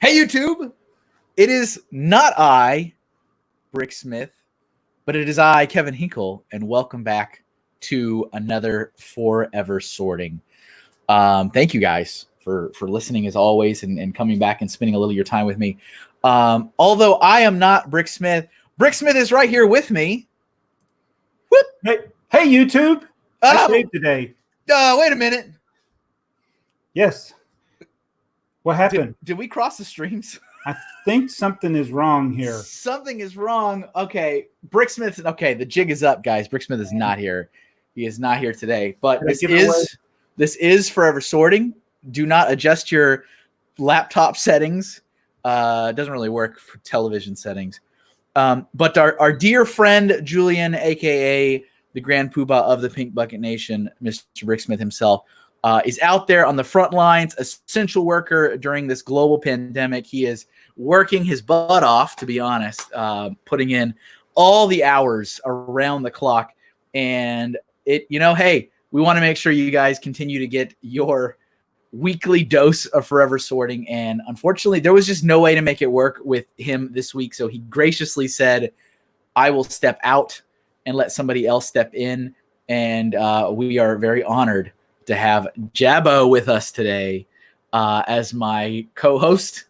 Hey, YouTube! It is not I, Brick Smith, but it is I, Kevin Hinkle, and welcome back to another Forever Sorting. Thank you guys for listening as always and coming back and spending a little of your time with me. Although I am not Brick Smith is right here with me. Whoop. Hey, YouTube! I shaved today. Wait a minute. Yes. What happened? Did we cross the streams? I think something is wrong here. Something is wrong. Okay, Bricksmith. Okay, the jig is up, guys. Bricksmith is not here. He is not here today. But this is Forever Sorting. Do not adjust your laptop settings. It doesn't really work for television settings. But our dear friend Julian, aka the Grand Poobah of the Pink Bucket Nation, Mr. Bricksmith himself, is out there on the front lines, essential worker during this global pandemic. He is working his butt off, to be honest, putting in all the hours around the clock. And hey, we want to make sure you guys continue to get your weekly dose of Forever Sorting. And unfortunately, there was just no way to make it work with him this week. So he graciously said, I will step out and let somebody else step in. And we are very honored to have Jabbo with us today as my co-host.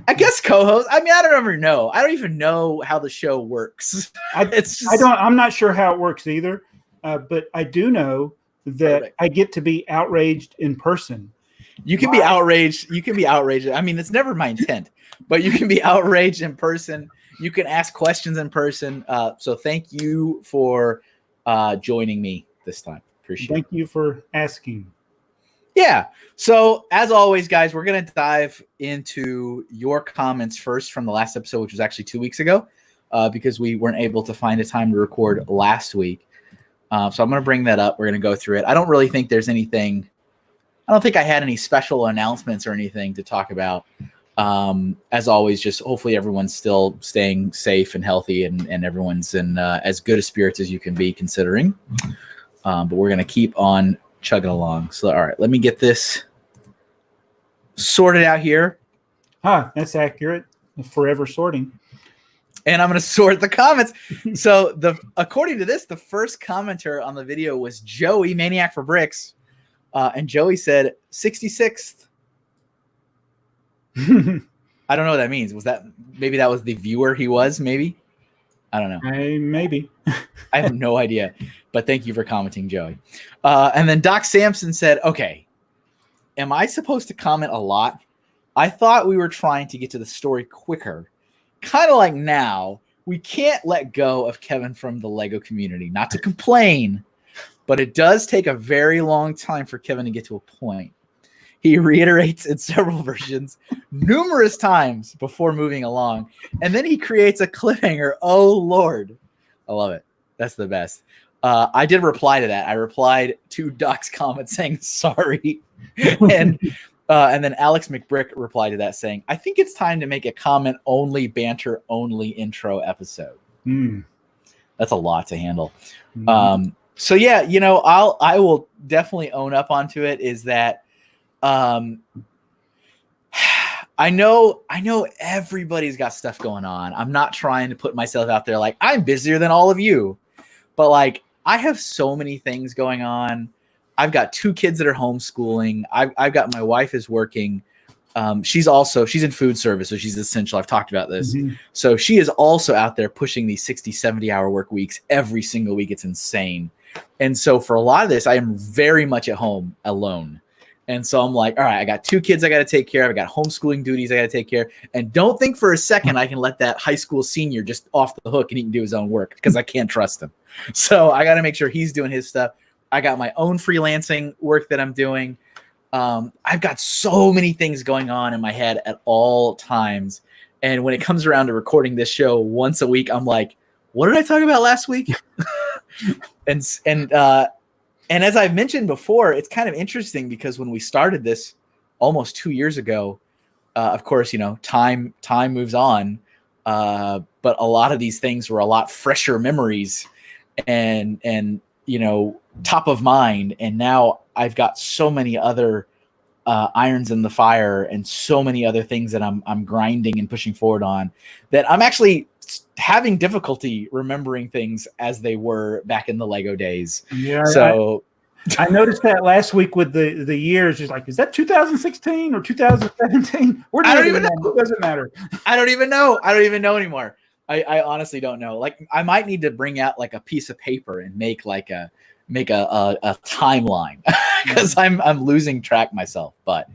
I guess co-host. I mean, I don't ever know. I don't even know how the show works. I'm not sure how it works either. But I do know that perfect. I get to be outraged in person. You can be outraged. You can be outraged. I mean, it's never my intent, but you can be outraged in person. You can ask questions in person. So thank you for joining me this time. Appreciate it. Thank you for asking. Yeah. So as always, guys, we're going to dive into your comments first from the last episode, which was actually 2 weeks ago, because we weren't able to find a time to record last week. So I'm going to bring that up. We're going to go through it. I don't really think there's anything. I don't think I had any special announcements or anything to talk about. As always, just hopefully everyone's still staying safe and healthy and everyone's in as good a spirits as you can be considering. But we're going to keep on chugging along. So, all right, let me get this sorted out here. That's accurate. Forever Sorting. And I'm going to sort the comments. So according to this, the first commenter on the video was Joey, Maniac for Bricks. And Joey said 66th. I don't know what that means. Maybe that was the viewer he was, maybe? I don't know. Maybe. I have no idea. But thank you for commenting, Joey. And then Doc Sampson said, okay, am I supposed to comment a lot? I thought we were trying to get to the story quicker. Kind of like now, we can't let go of Kevin from the LEGO community. Not to complain, but it does take a very long time for Kevin to get to a point. He reiterates in several versions numerous times before moving along. And then he creates a cliffhanger. Oh, Lord. I love it. That's the best. I did reply to that. I replied to Doc's comment saying sorry. And then Alex McBrick replied to that saying, I think it's time to make a comment-only, banter-only intro episode. That's a lot to handle. So, yeah, I will definitely own up onto it is that I know everybody's got stuff going on. I'm not trying to put myself out there like I'm busier than all of you, but like I have so many things going on. I've got 2 kids that are homeschooling. I've got my wife is working. She's in food service, so she's essential. I've talked about this. So she is also out there pushing these 60, 70-hour work weeks every single week. It's insane. And so for a lot of this, I am very much at home alone. And so I'm like, all right, I got 2 kids I got to take care of. I got homeschooling duties I got to take care of. And don't think for a second I can let that high school senior just off the hook and he can do his own work because I can't trust him. So I got to make sure he's doing his stuff. I got my own freelancing work that I'm doing. I've got so many things going on in my head at all times. And when it comes around to recording this show once a week, I'm like, what did I talk about last week? And as I've mentioned before, it's kind of interesting because when we started this almost 2 years ago, of course, time moves on. But a lot of these things were a lot fresher memories and top of mind. And now I've got so many other irons in the fire and so many other things that I'm grinding and pushing forward on, that I'm actually having difficulty remembering things as they were back in the Lego days. Yeah. So I noticed that last week with the years. Just like, is that 2016 or 2017? I don't even know. It doesn't matter. I don't even know. I don't even know anymore. I honestly don't know. Like, I might need to bring out like a piece of paper and make a timeline because I'm losing track myself. But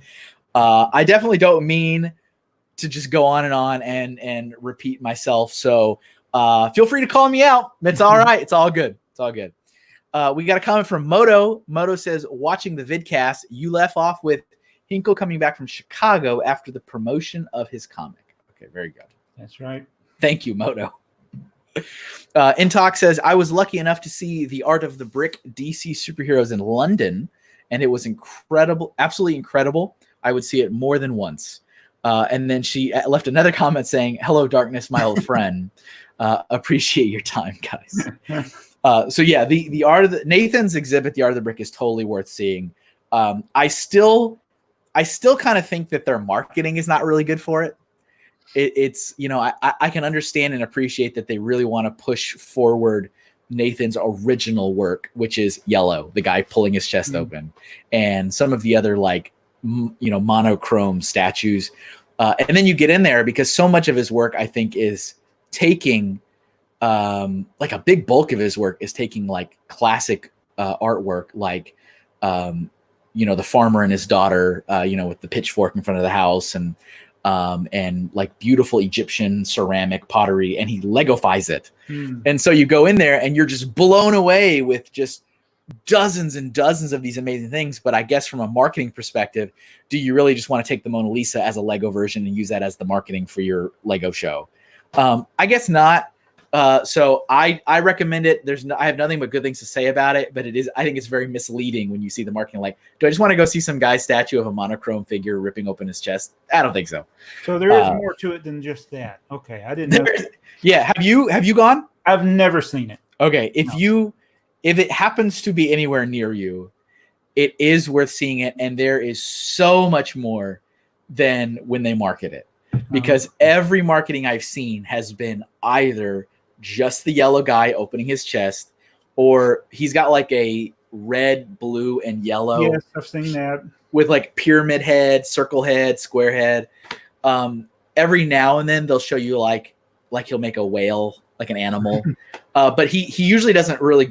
I definitely don't mean to just go on and repeat myself. So feel free to call me out. It's all right. It's all good. It's all good. We got a comment from Moto. Moto says, watching the vidcast, you left off with Hinkle coming back from Chicago after the promotion of his comic. Okay, very good. That's right. Thank you, Moto. Intalk says, I was lucky enough to see the Art of the Brick DC superheroes in London, and it was incredible, absolutely incredible. I would see it more than once. And then she left another comment saying, hello, darkness, my old friend. Appreciate your time, guys. So yeah, the Art of the Nathan's exhibit, the Art of the Brick, is totally worth seeing. I still kind of think that their marketing is not really good for it. It's, you know, I can understand and appreciate that they really want to push forward Nathan's original work, which is Yellow, the guy pulling his chest open, and some of the other like, you know, monochrome statues. And then you get in there because so much of his work, I think, is taking like a big bulk of his work is taking like classic artwork, like, you know, the farmer and his daughter, you know, with the pitchfork in front of the house, and like beautiful Egyptian ceramic pottery, and he Legofies it. And so you go in there and you're just blown away with just dozens and dozens of these amazing things. But I guess from a marketing perspective, do you really just want to take the Mona Lisa as a Lego version and use that as the marketing for your Lego show? I guess not. So I recommend it. I have nothing but good things to say about it, but I think it's very misleading when you see the marketing. Like, do I just want to go see some guy's statue of a monochrome figure ripping open his chest? I don't think so. So there is more to it than just that. Okay. I didn't know. Yeah. Have you gone? I've never seen it. Okay. If it happens to be anywhere near you, it is worth seeing it. And there is so much more than when they market it, because every marketing I've seen has been either just the yellow guy opening his chest, or he's got like a red, blue, and yellow. Yes, I've seen that. With like pyramid head, circle head, square head. Every now and then they'll show you like he'll make a whale, like an animal. But he usually doesn't really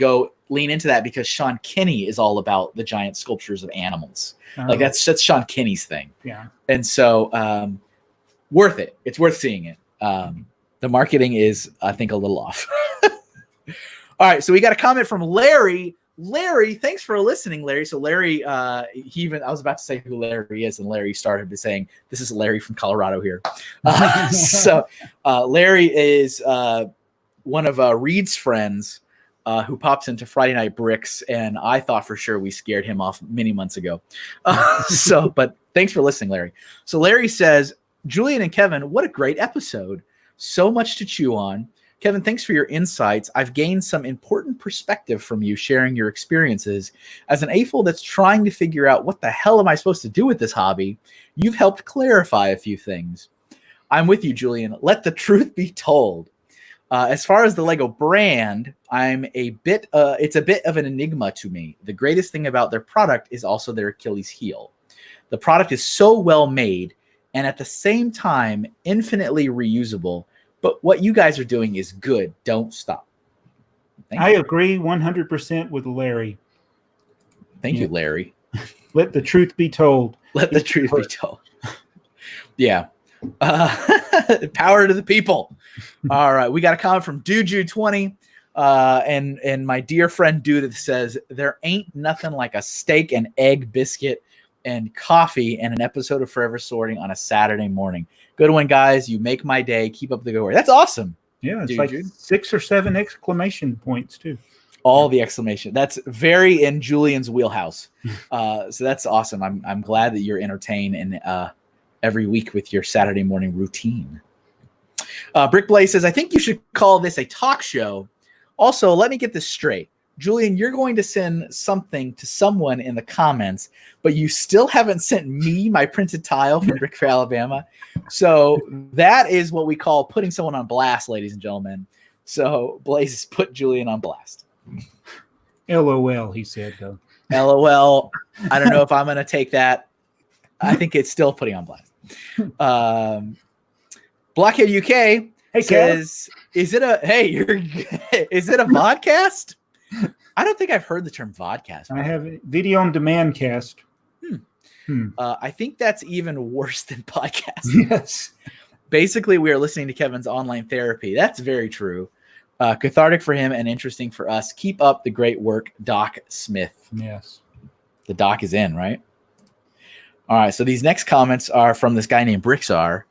lean into that, because Sean Kinney is all about the giant sculptures of animals. Like that's Sean Kinney's thing. Yeah. And so worth it. It's worth seeing it. The marketing is, I think, a little off. All right, so we got a comment from Larry. Larry, thanks for listening, Larry. So Larry, I was about to say who Larry is, and Larry started by saying, this is Larry from Colorado here. So Larry is one of Reed's friends who pops into Friday Night Bricks, and I thought for sure we scared him off many months ago. But thanks for listening, Larry. So Larry says, Julian and Kevin, what a great episode. So much to chew on. Kevin, thanks for your insights. I've gained some important perspective from you sharing your experiences. As an AFOL that's trying to figure out what the hell am I supposed to do with this hobby, you've helped clarify a few things. I'm with you, Julian. Let the truth be told. As far as the Lego brand, it's a bit of an enigma to me. The greatest thing about their product is also their Achilles heel. The product is so well made, and at the same time, infinitely reusable. But what you guys are doing is good. Don't stop. I agree 100% with Larry. Thank you, Larry. Let the truth be told. Let the truth be told. Yeah. Power to the people. All right. We got a comment from Dude20. And my dear friend Dude says, there ain't nothing like a steak and egg biscuit and coffee and an episode of Forever Sorting on a Saturday morning. Good one, guys. You make my day. Keep up the good work. That's awesome. Yeah, it's like 6 or 7 exclamation points too. All the exclamation. That's very in Julian's wheelhouse. So that's awesome. I'm glad that you're entertained and every week with your Saturday morning routine. Brick Blaze says, I think you should call this a talk show. Also, let me get this straight. Julian, you're going to send something to someone in the comments, but you still haven't sent me my printed tile from Brick Fair, Alabama. So that is what we call putting someone on blast, ladies and gentlemen. So Blaze has put Julian on blast. LOL, he said, though. LOL. I don't know if I'm going to take that. I think it's still putting on blast. Blockhead UK says, is it a vodcast? I don't think I've heard the term vodcast. I have video on demand cast. I think that's even worse than podcast. Yes. Basically, we are listening to Kevin's online therapy. That's very true. Cathartic for him and interesting for us. Keep up the great work, Doc Smith. Yes. The doc is in, right? All right. So these next comments are from this guy named Brixar.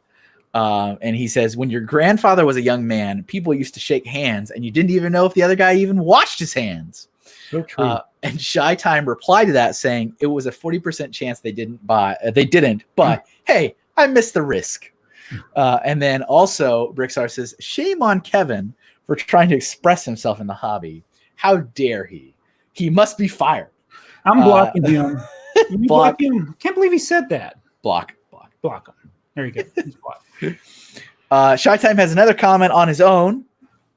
And he says, when your grandfather was a young man, people used to shake hands and you didn't even know if the other guy even washed his hands. So true. And Shy Time replied to that saying it was a 40% chance they didn't, but hey, I missed the risk. And then also Brixar says, shame on Kevin for trying to express himself in the hobby. How dare he? He must be fired. I'm blocking him. Block him. Can't believe he said that. Block him. There you go. He's blocked. Shy Time has another comment on his own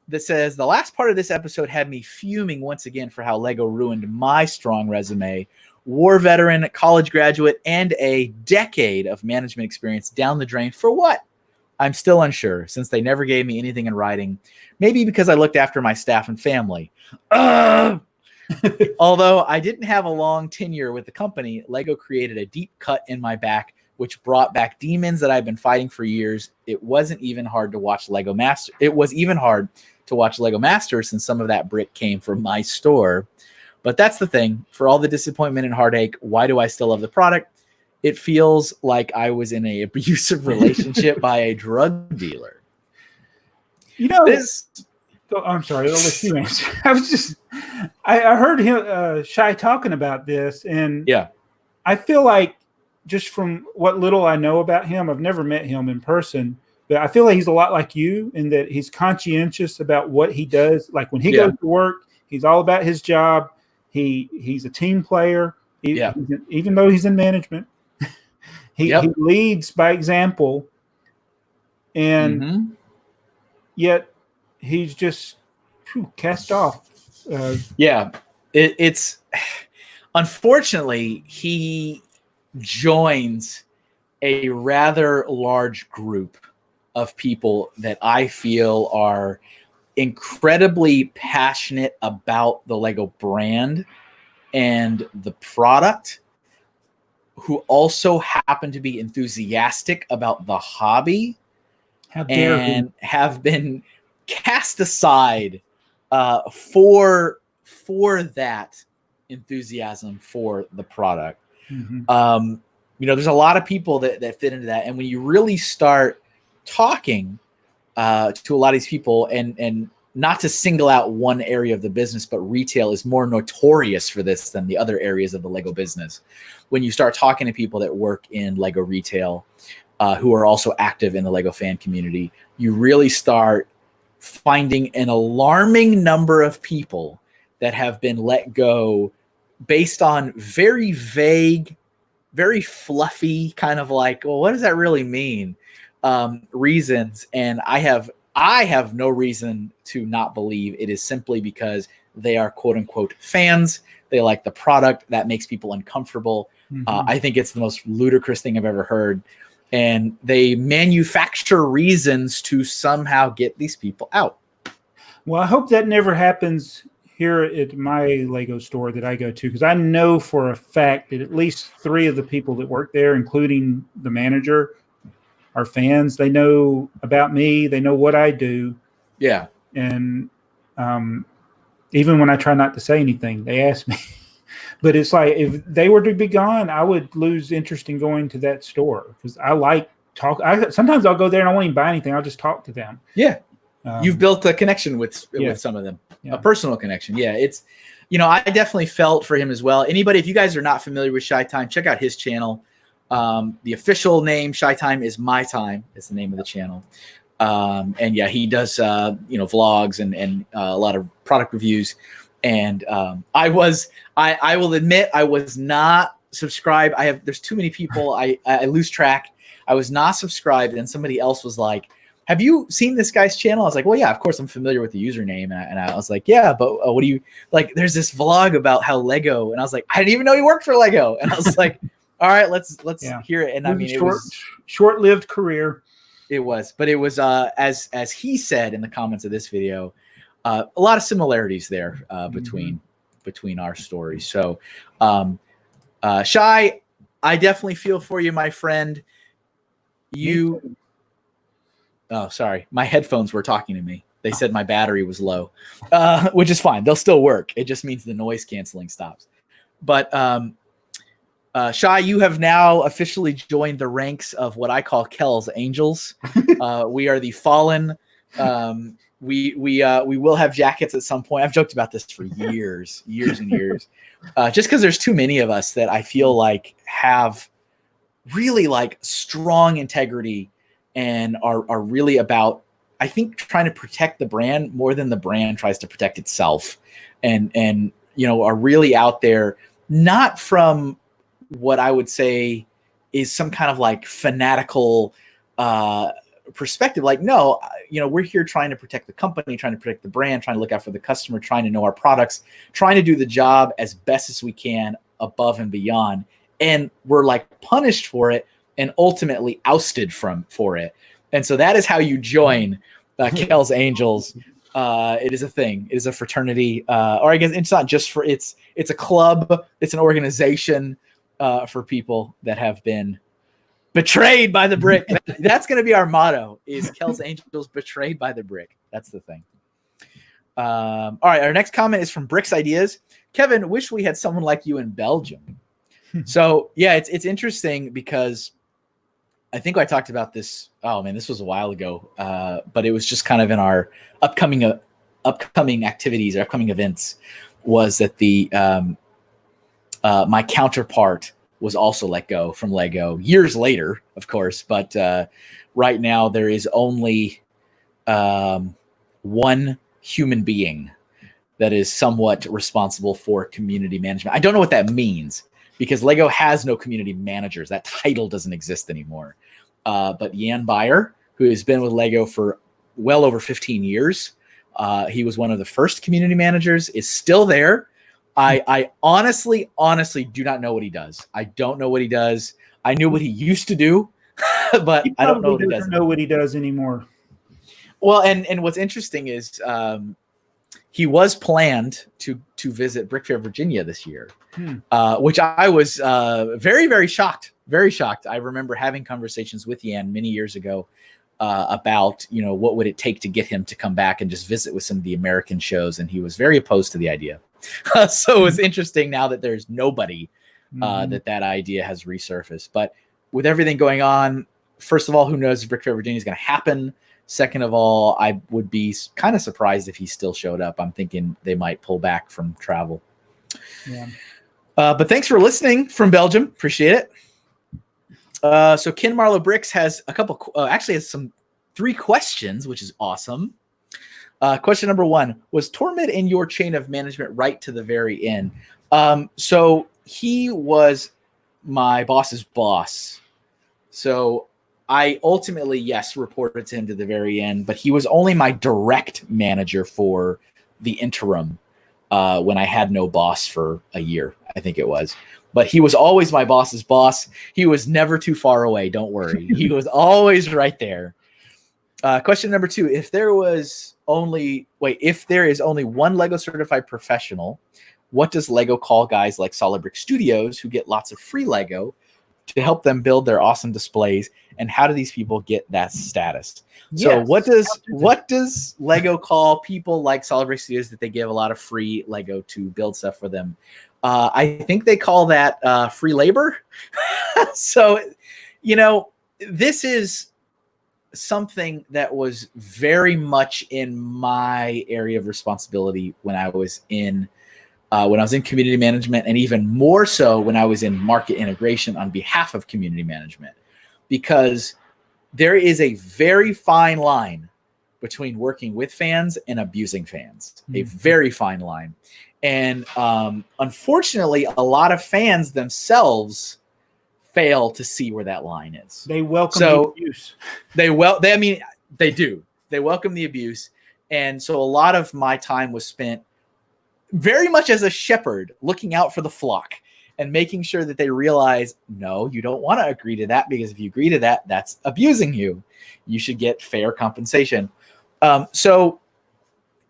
that says, the last part of this episode had me fuming once again for how Lego ruined my strong resume. War veteran, college graduate, and a decade of management experience down the drain for what? I'm still unsure, since they never gave me anything in writing. Maybe because I looked after my staff and family. Although I didn't have a long tenure with the company, Lego created a deep cut in my back, which brought back demons that I've been fighting for years. It was even hard to watch Lego Masters since some of that brick came from my store. But that's the thing. For all the disappointment and heartache, why do I still love the product? It feels like I was in an abusive relationship by a drug dealer. You know, I'm sorry. I'll let you answer. I heard him, Shy, talking about this, and yeah, I feel like just from what little I know about him, I've never met him in person, but I feel like he's a lot like you in that he's conscientious about what he does. Like when he goes to work, he's all about his job. He's a team player. Even though he's in management, he leads by example, and yet he's just cast off. It's unfortunately he joins a rather large group of people that I feel are incredibly passionate about the Lego brand and the product, who also happen to be enthusiastic about the hobby and have been cast aside for that enthusiasm for the product. There's a lot of people that fit into that. And when you really start talking to a lot of these people, and not to single out one area of the business, but retail is more notorious for this than the other areas of the Lego business. When you start talking to people that work in Lego retail, who are also active in the Lego fan community, you really start finding an alarming number of people that have been let go based on very vague, very fluffy, kind of like, well, what does that really mean? Reasons. And I have no reason to not believe it is simply because they are quote unquote fans. They like the product. That makes people uncomfortable. I think it's the most ludicrous thing I've ever heard. And they manufacture reasons to somehow get these people out. Well, I hope that never happens here at my Lego store that I go to, because I know for a fact that at least 3 of the people that work there, including the manager, are fans. They know about me. They know what I do. Yeah. And even when I try not to say anything, they ask me. But it's like, if they were to be gone, I would lose interest in going to that store, because I like talk. Sometimes I'll go there and I won't even buy anything. I'll just talk to them. Yeah. You've built a connection with some of them, a personal connection. Yeah. It's, I definitely felt for him as well. Anybody, if you guys are not familiar with Shy Time, check out his channel. The official name, Shy Time, is My Time. It's the name of the channel. And yeah, he does, vlogs and a lot of product reviews. And I will admit I was not subscribed. There's too many people. I lose track. I was not subscribed, and somebody else was like, have you seen this guy's channel? I was like, well, yeah, of course I'm familiar with the username. And I was like, yeah, but what do you like? There's this vlog about how Lego, and I was like, I didn't even know he worked for Lego. And I was like, all right, let's hear it. And I mean, it was short-lived career. It was, but it was as he said in the comments of this video, a lot of similarities there between our stories. So, Shy, I definitely feel for you, my friend. Oh, sorry. My headphones were talking to me. They said my battery was low, which is fine. They'll still work. It just means the noise canceling stops. But Shy, you have now officially joined the ranks of what I call Kel's Angels. We are the fallen. We will have jackets at some point. I've joked about this for years and years. Just because there's too many of us that I feel like have really like strong integrity and are really about, I think, trying to protect the brand more than the brand tries to protect itself, and are really out there, not from what I would say is some kind of like fanatical perspective. Like, no, we're here trying to protect the company, trying to protect the brand, trying to look out for the customer, trying to know our products, trying to do the job as best as we can above and beyond. And we're like punished for it and ultimately ousted for it. And so that is how you join Kel's Angels. It is a thing. It is a fraternity, or I guess it's not just for it's a club. It's an organization for people that have been betrayed by the brick. That's going to be our motto: is Kel's Angels betrayed by the brick. That's the thing. All right. Our next comment is from Bricks Ideas. Kevin, wish we had someone like you in Belgium. So yeah, it's interesting because I think I talked about this. Oh man, this was a while ago. But it was just kind of in our upcoming activities, or upcoming events, was that the my counterpart was also let go from Lego years later, of course. But right now there is only one human being that is somewhat responsible for community management. I don't know what that means, because Lego has no community managers. That title doesn't exist anymore. But Jan Beyer, who has been with Lego for well over 15 years, he was one of the first community managers, is still there. I honestly do not know what he does. I don't know what he does. I knew what he used to do, but I don't know what he does. Know what he does anymore. Well, and what's interesting is he was planned to visit Brick Fair, Virginia this year, which I was very, very shocked. Very shocked. I remember having conversations with Jan many years ago about, what would it take to get him to come back and just visit with some of the American shows, and he was very opposed to the idea. So it's interesting now that there's nobody that idea has resurfaced. But with everything going on, first of all, who knows if Brick Fair, Virginia is going to happen? Second of all, I would be kind of surprised if he still showed up. I'm thinking they might pull back from travel. Yeah. But thanks for listening from Belgium. Appreciate it. So Ken Marlowe Bricks has a couple, actually has 3 questions, which is awesome. Question number 1, was Tormid in your chain of management right to the very end? So he was my boss's boss. So I ultimately, yes, reported to him to the very end, but he was only my direct manager for the interim when I had no boss for a year, I think it was. But he was always my boss's boss. He was never too far away. Don't worry. He was always right there. Question number 2, if there is only one Lego certified professional, what does Lego call guys like Solid Brick Studios who get lots of free Lego to help them build their awesome displays? And how do these people get that status? Yes. So what does Lego call people like Solid Brick Studios that they give a lot of free Lego to build stuff for them? I think they call that free labor. So, this is something that was very much in my area of responsibility when I was in community management, and even more so when I was in market integration on behalf of community management, because there is a very fine line between working with fans and abusing fans, a very fine line. And unfortunately, a lot of fans themselves fail to see where that line is. They welcome the abuse. They do. They welcome the abuse. And so a lot of my time was spent very much as a shepherd, looking out for the flock and making sure that they realize, no, you don't want to agree to that, because if you agree to that, that's abusing you. You should get fair compensation. So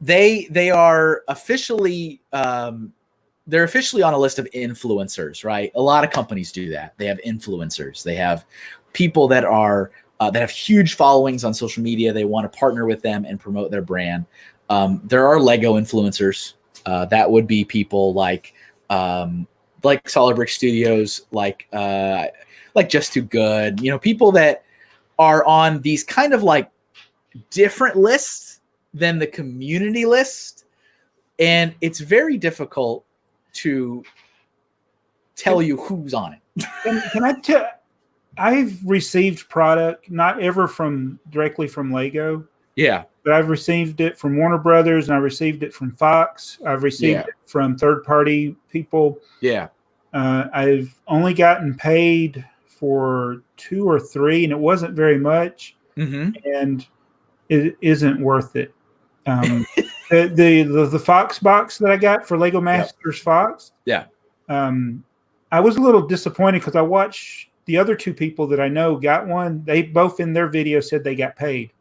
they are officially they're officially on a list of influencers, right? A lot of companies do that. They have influencers. They have people that are that have huge followings on social media. They want to partner with them and promote their brand. There are Lego influencers. That would be people like Solid Brick Studios, like Just Too Good. You know, people that are on these kind of like different lists than the community list, and it's very difficult to tell you who's on it. Can I tell? I've received product, not ever directly from Lego. Yeah. But I've received it from Warner Brothers, and I received it from Fox. I've received it from third-party people. Yeah. I've only gotten paid for 2 or 3, and it wasn't very much. Mm-hmm. And it isn't worth it. The Fox box that I got for Lego Masters Fox. Yeah. I was a little disappointed because I watched the other 2 people that I know got one. They both in their video said they got paid.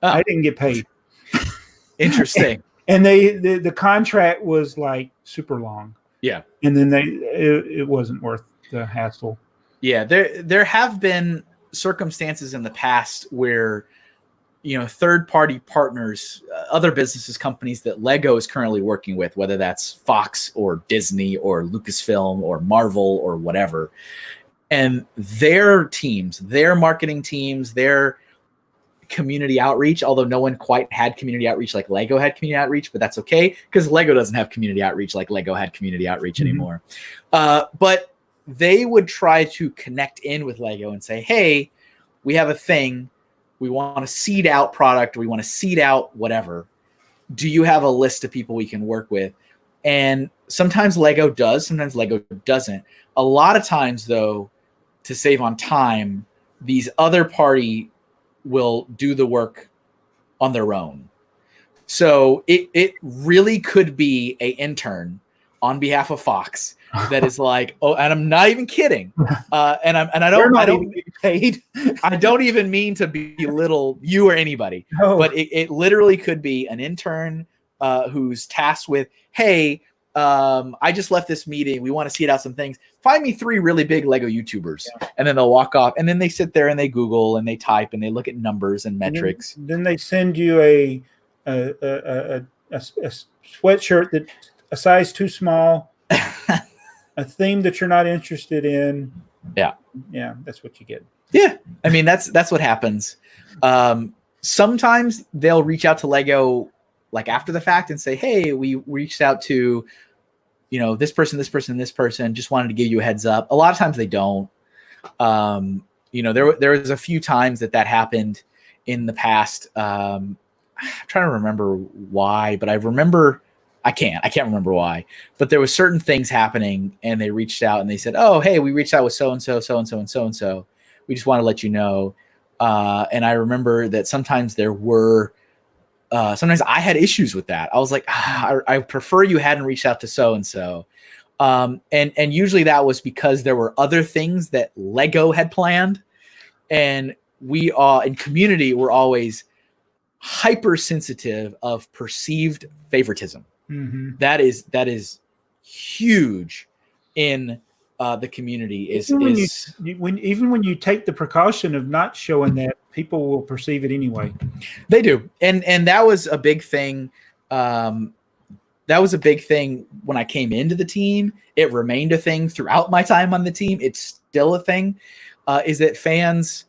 Oh. I didn't get paid. Interesting. And the contract was like super long. Yeah. And then it wasn't worth the hassle. Yeah, there have been circumstances in the past where, you know, third-party partners, other businesses, companies that Lego is currently working with, whether that's Fox or Disney or Lucasfilm or Marvel or whatever, and their teams, their marketing teams, their community outreach, although no one quite had community outreach like Lego had community outreach, but that's okay because Lego doesn't have community outreach like Lego had community outreach anymore. But they would try to connect in with Lego and say, hey, we have a thing. We want to seed out product. We want to seed out whatever. Do you have a list of people we can work with? And sometimes Lego does, sometimes Lego doesn't. A lot of times, though, to save on time, these other party will do the work on their own. So it really could be an intern on behalf of Fox that is like, oh, and I'm not even kidding. I don't get paid. I don't even mean to belittle you or anybody, but it literally could be an intern who's tasked with, hey, I just left this meeting. We want to seed out some things. Find me 3 really big Lego YouTubers. Yeah. And then they'll walk off, and then they sit there and they Google and they type and they look at numbers and metrics. Then they send you a sweatshirt that a size too small, a theme that you're not interested in. Yeah. Yeah. That's what you get. Yeah. I mean, that's what happens. Sometimes they'll reach out to Lego like after the fact and say, hey, we reached out to, you know, this person, just wanted to give you a heads up. A lot of times they don't. You know, there was a few times that happened in the past. I'm trying to remember why, but I can't remember why, but there was certain things happening and they reached out and they said, oh, hey, we reached out with so-and-so, so-and-so, and so-and-so. We just want to let you know. And I remember that sometimes there were, sometimes I had issues with that. I was like, I prefer you hadn't reached out to so-and-so. And usually that was because there were other things that Lego had planned. And we in community, we're always hypersensitive of perceived favoritism. Mm-hmm. That is huge in the community. Even when you take the precaution of not showing that, people will perceive it anyway. They do, and that was a big thing. That was a big thing when I came into the team. It remained a thing throughout my time on the team. It's still a thing. Is that fans?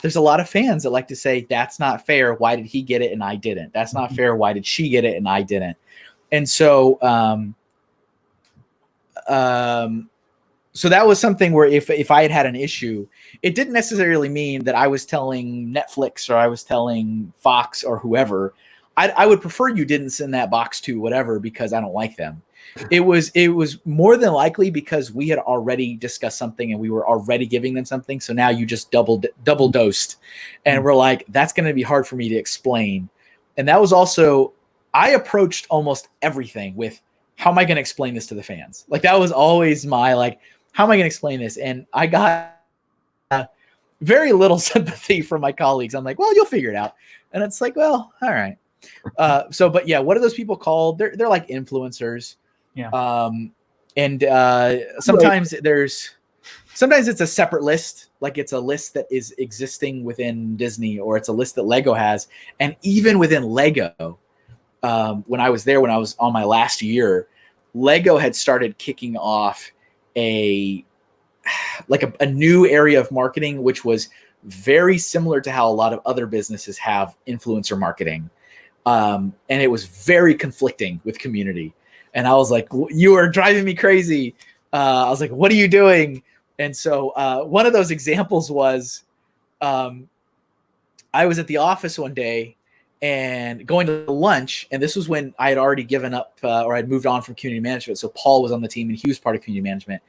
There's a lot of fans that like to say, that's not fair. Why did he get it and I didn't? That's not fair. Why did she get it and I didn't? And so so that was something where if I had an issue, it didn't necessarily mean that I was telling Netflix or I was telling Fox or whoever. I would prefer you didn't send that box to whatever because I don't like them. It was more than likely because we had already discussed something and we were already giving them something. So now you just double dosed, and we're like, that's going to be hard for me to explain. And that was also, I approached almost everything with, how am I going to explain this to the fans? Like that was always my like, how am I going to explain this? And I got very little sympathy from my colleagues. I'm like, well, you'll figure it out. And it's like, well, all right. But yeah, what are those people called? They're like influencers. Yeah. Sometimes it's a separate list. Like it's a list that is existing within Disney, or it's a list that Lego has. And even within Lego, when I was on my last year, Lego had started kicking off a new area of marketing, which was very similar to how a lot of other businesses have influencer marketing. And it was very conflicting with community. And I was like, you are driving me crazy. I was like, what are you doing? And so one of those examples was I was at the office one day and going to lunch. And this was when I had already given up or I'd moved on from community management. So Paul was on the team and he was part of community management.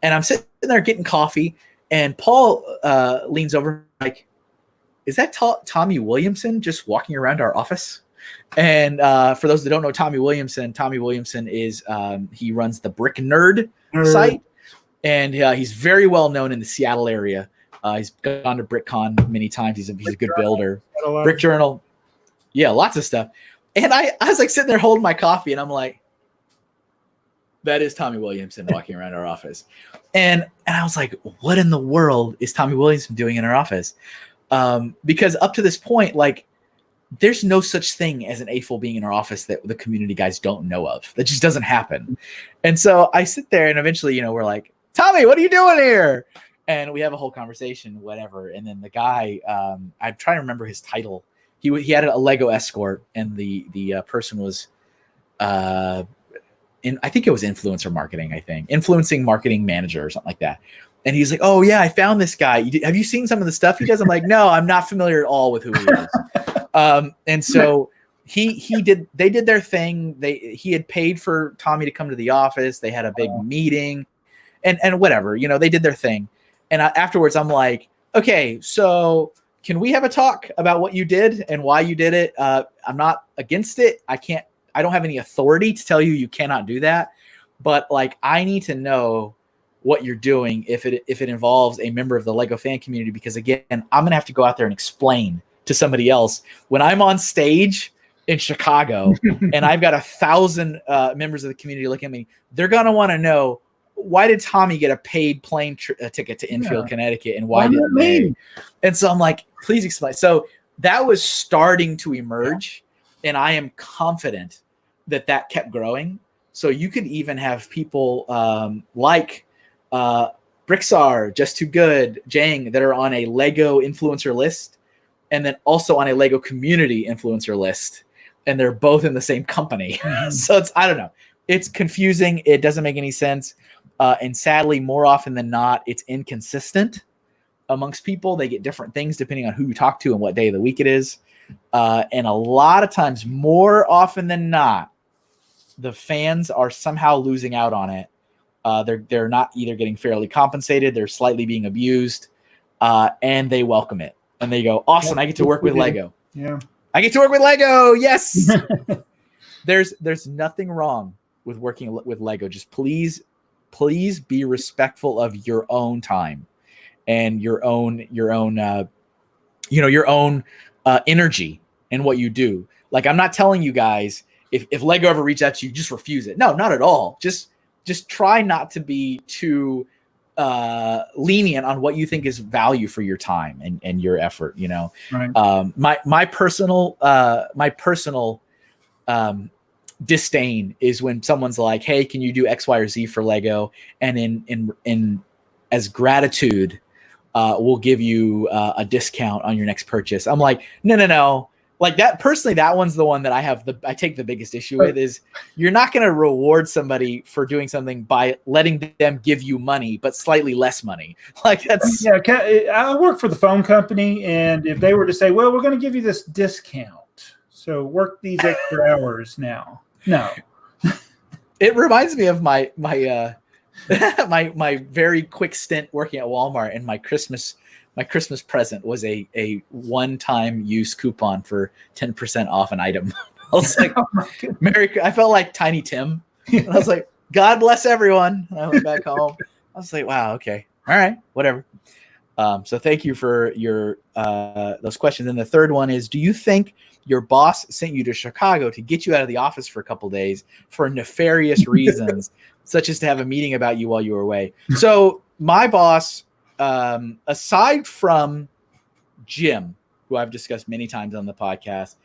And I'm sitting there getting coffee, and Paul leans over like, is that Tommy Williamson just walking around our office? And for those that don't know Tommy Williamson is he runs the Brick Nerd site, and he's very well known in the Seattle area. He's gone to BrickCon many times. He's a good builder. Brick Journal, yeah, lots of stuff. And I was like sitting there holding my coffee, and I'm like, that is Tommy Williamson walking around our office. And I was like, what in the world is Tommy Williamson doing in our office? Because up to this point, like, there's no such thing as an AFOL being in our office that the community guys don't know of. That just doesn't happen. And so I sit there, and eventually, we're like, Tommy, what are you doing here? And we have a whole conversation, whatever. And then the guy, I'm trying to remember his title. He had a Lego escort, and the person was, I think it was influencer marketing, influencing marketing manager or something like that. And he's like, oh yeah, I found this guy. Have you seen some of the stuff he does? I'm like, no, I'm not familiar at all with who he is. And so they did their thing. He had paid for Tommy to come to the office. They had a big meeting and whatever, they did their thing. And afterwards I'm like, okay, so can we have a talk about what you did and why you did it? I'm not against it. I don't have any authority to tell you cannot do that, but like, I need to know what you're doing if it involves a member of the Lego fan community, because again, I'm going to have to go out there and explain to somebody else when I'm on stage in Chicago and I've got 1,000 members of the community looking at me. They're going to want to know, why did Tommy get a paid plane ticket to Enfield, Connecticut, and why didn't they? And so I'm like, please explain. So that was starting to emerge, and I am confident that kept growing. So you could even have people like Brixar, Just Too Good, Jang, that are on a Lego influencer list, and then also on a Lego community influencer list, and they're both in the same company. So I don't know. It's confusing. It doesn't make any sense. And sadly, more often than not, it's inconsistent amongst people. They get different things depending on who you talk to and what day of the week it is. And a lot of times, more often than not, the fans are somehow losing out on it. They're not either getting fairly compensated, they're slightly being abused, and they welcome it. And they go, awesome, I get to work with Lego. Yeah. I get to work with Lego. Yes. There's nothing wrong with working with Lego. Just please be respectful of your own time and your own energy and what you do. Like, I'm not telling you guys, if Lego ever reaches out to you, just refuse it. No, not at all. Just try not to be too lenient on what you think is value for your time and your effort. Right. My personal disdain is when someone's like, hey, can you do X, Y, or Z for Lego? And in as gratitude, we'll give you a discount on your next purchase. I'm like, no. like that personally, that one's the one that I take the biggest issue with is you're not going to reward somebody for doing something by letting them give you money, but slightly less money. Like that's I work for the phone company, and if they were to say, well, we're going to give you this discount, so work these extra hours now. No. It reminds me of my my very quick stint working at Walmart, and my Christmas present was a one-time use coupon for 10% off an item. I was like, I felt like Tiny Tim. And I was like, God bless everyone. And I went back home. I was like, wow, okay. All right, whatever. So thank you for your those questions. And the third one is, do you think your boss sent you to Chicago to get you out of the office for a couple of days for nefarious reasons, such as to have a meeting about you while you were away? So my boss, aside from Jim, who I've discussed many times on the podcast,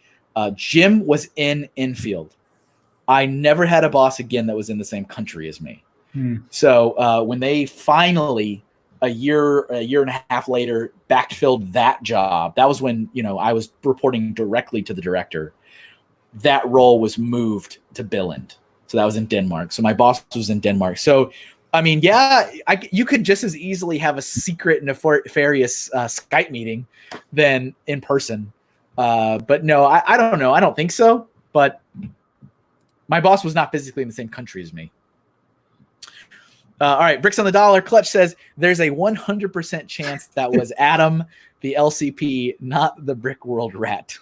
Jim was in infield. I never had a boss again that was in the same country as me. So when they finally, a year and a half later, backfilled that job, that was when, I was reporting directly to the director. That role was moved to Billund. So that was in Denmark. So my boss was in Denmark. So, I mean, yeah, you could just as easily have a secret nefarious Skype meeting than in person. But no, I don't know. I don't think so. But my boss was not physically in the same country as me. All right, Bricks on the Dollar. Clutch says there's a 100% chance that was Adam, the LCP, not the Brick World rat.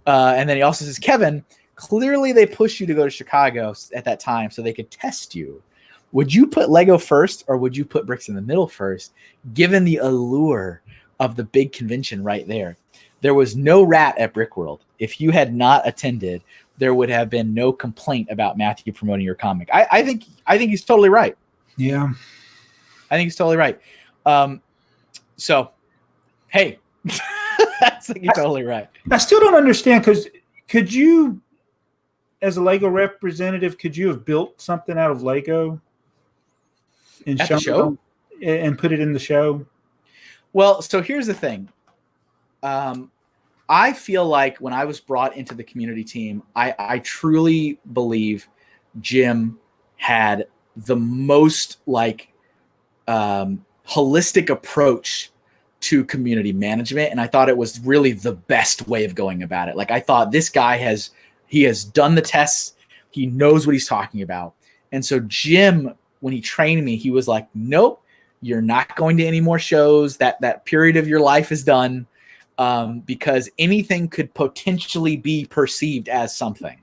And then he also says, Kevin, clearly they pushed you to go to Chicago at that time so they could test you. Would you put Lego first, or would you put Bricks in the middle first, given the allure of the big convention right there? There was no rat at Brick World. If you had not attended, there would have been no complaint about Matthew promoting your comic. I think he's totally right. Yeah. I think he's totally right. So, hey, I think you're totally right. I still don't understand, because could you, as a Lego representative, could you have built something out of Lego and at the show and put it in the show? Well, so here's the thing. I feel like when I was brought into the community team, I truly believe Jim had the most holistic approach to community management. And I thought it was really the best way of going about it. Like, I thought this guy has done the tests. He knows what he's talking about. And so Jim, when he trained me, he was like, nope, you're not going to any more shows. That period of your life is done. Because anything could potentially be perceived as something.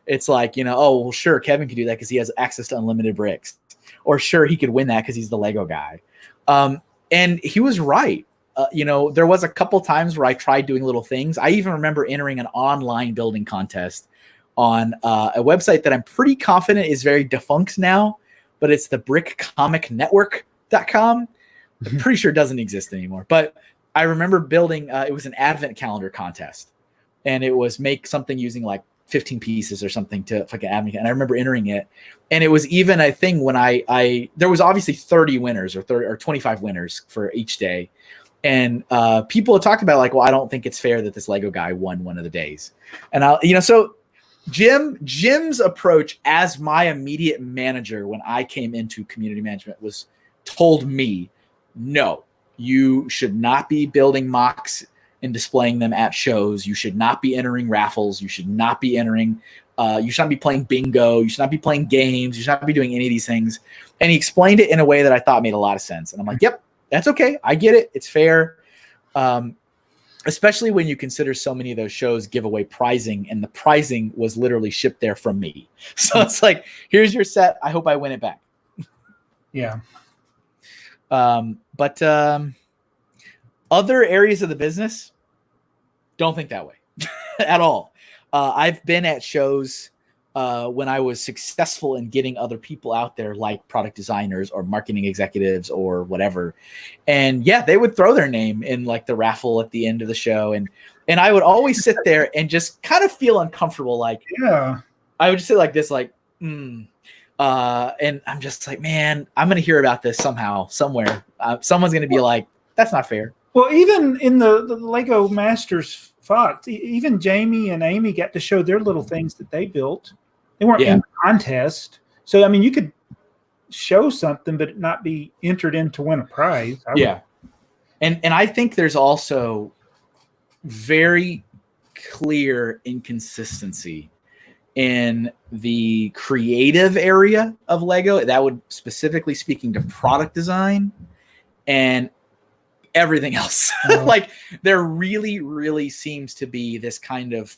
It's like, oh, well, sure, Kevin could do that because he has access to unlimited bricks. Or sure, he could win that because he's the Lego guy. And he was right. There was a couple times where I tried doing little things. I even remember entering an online building contest on a website that I'm pretty confident is very defunct now, but it's the brickcomicnetwork.com. I'm pretty sure it doesn't exist anymore. But I remember building, it was an advent calendar contest, and it was make something using like 15 pieces or something to fucking advent. And I remember entering it, and it was even a thing when there was obviously 30 winners or 25 winners for each day. And people had talked about like, well, I don't think it's fair that this Lego guy won one of the days. And so Jim's approach as my immediate manager when I came into community management told me, no, you should not be building mocks and displaying them at shows. You should not be entering raffles. You should not be entering, you should not be playing bingo. You should not be playing games. You should not be doing any of these things. And he explained it in a way that I thought made a lot of sense. And I'm like, yep, that's okay. I get it. It's fair. Especially when you consider so many of those shows give away prizing, and the prizing was literally shipped there from me. So it's like, here's your set. I hope I win it back. Yeah. But other areas of the business, don't think that way at all. I've been at shows when I was successful in getting other people out there, like product designers or marketing executives or whatever. And yeah, they would throw their name in like the raffle at the end of the show. And I would always sit there and just kind of feel uncomfortable. Like, yeah, I would just sit like this, like, and I'm just like, man, I'm going to hear about this somehow, somewhere. Someone's going to be like, that's not fair. Well, even in the Lego Masters Fox. Even Jamie and Amy got to show their little things that they built. They weren't in the contest. So, I mean, you could show something, but not be entered in to win a prize. And I think there's also very clear inconsistency in the creative area of Lego. That would specifically speaking to product design and everything else. Like there really, really seems to be this kind of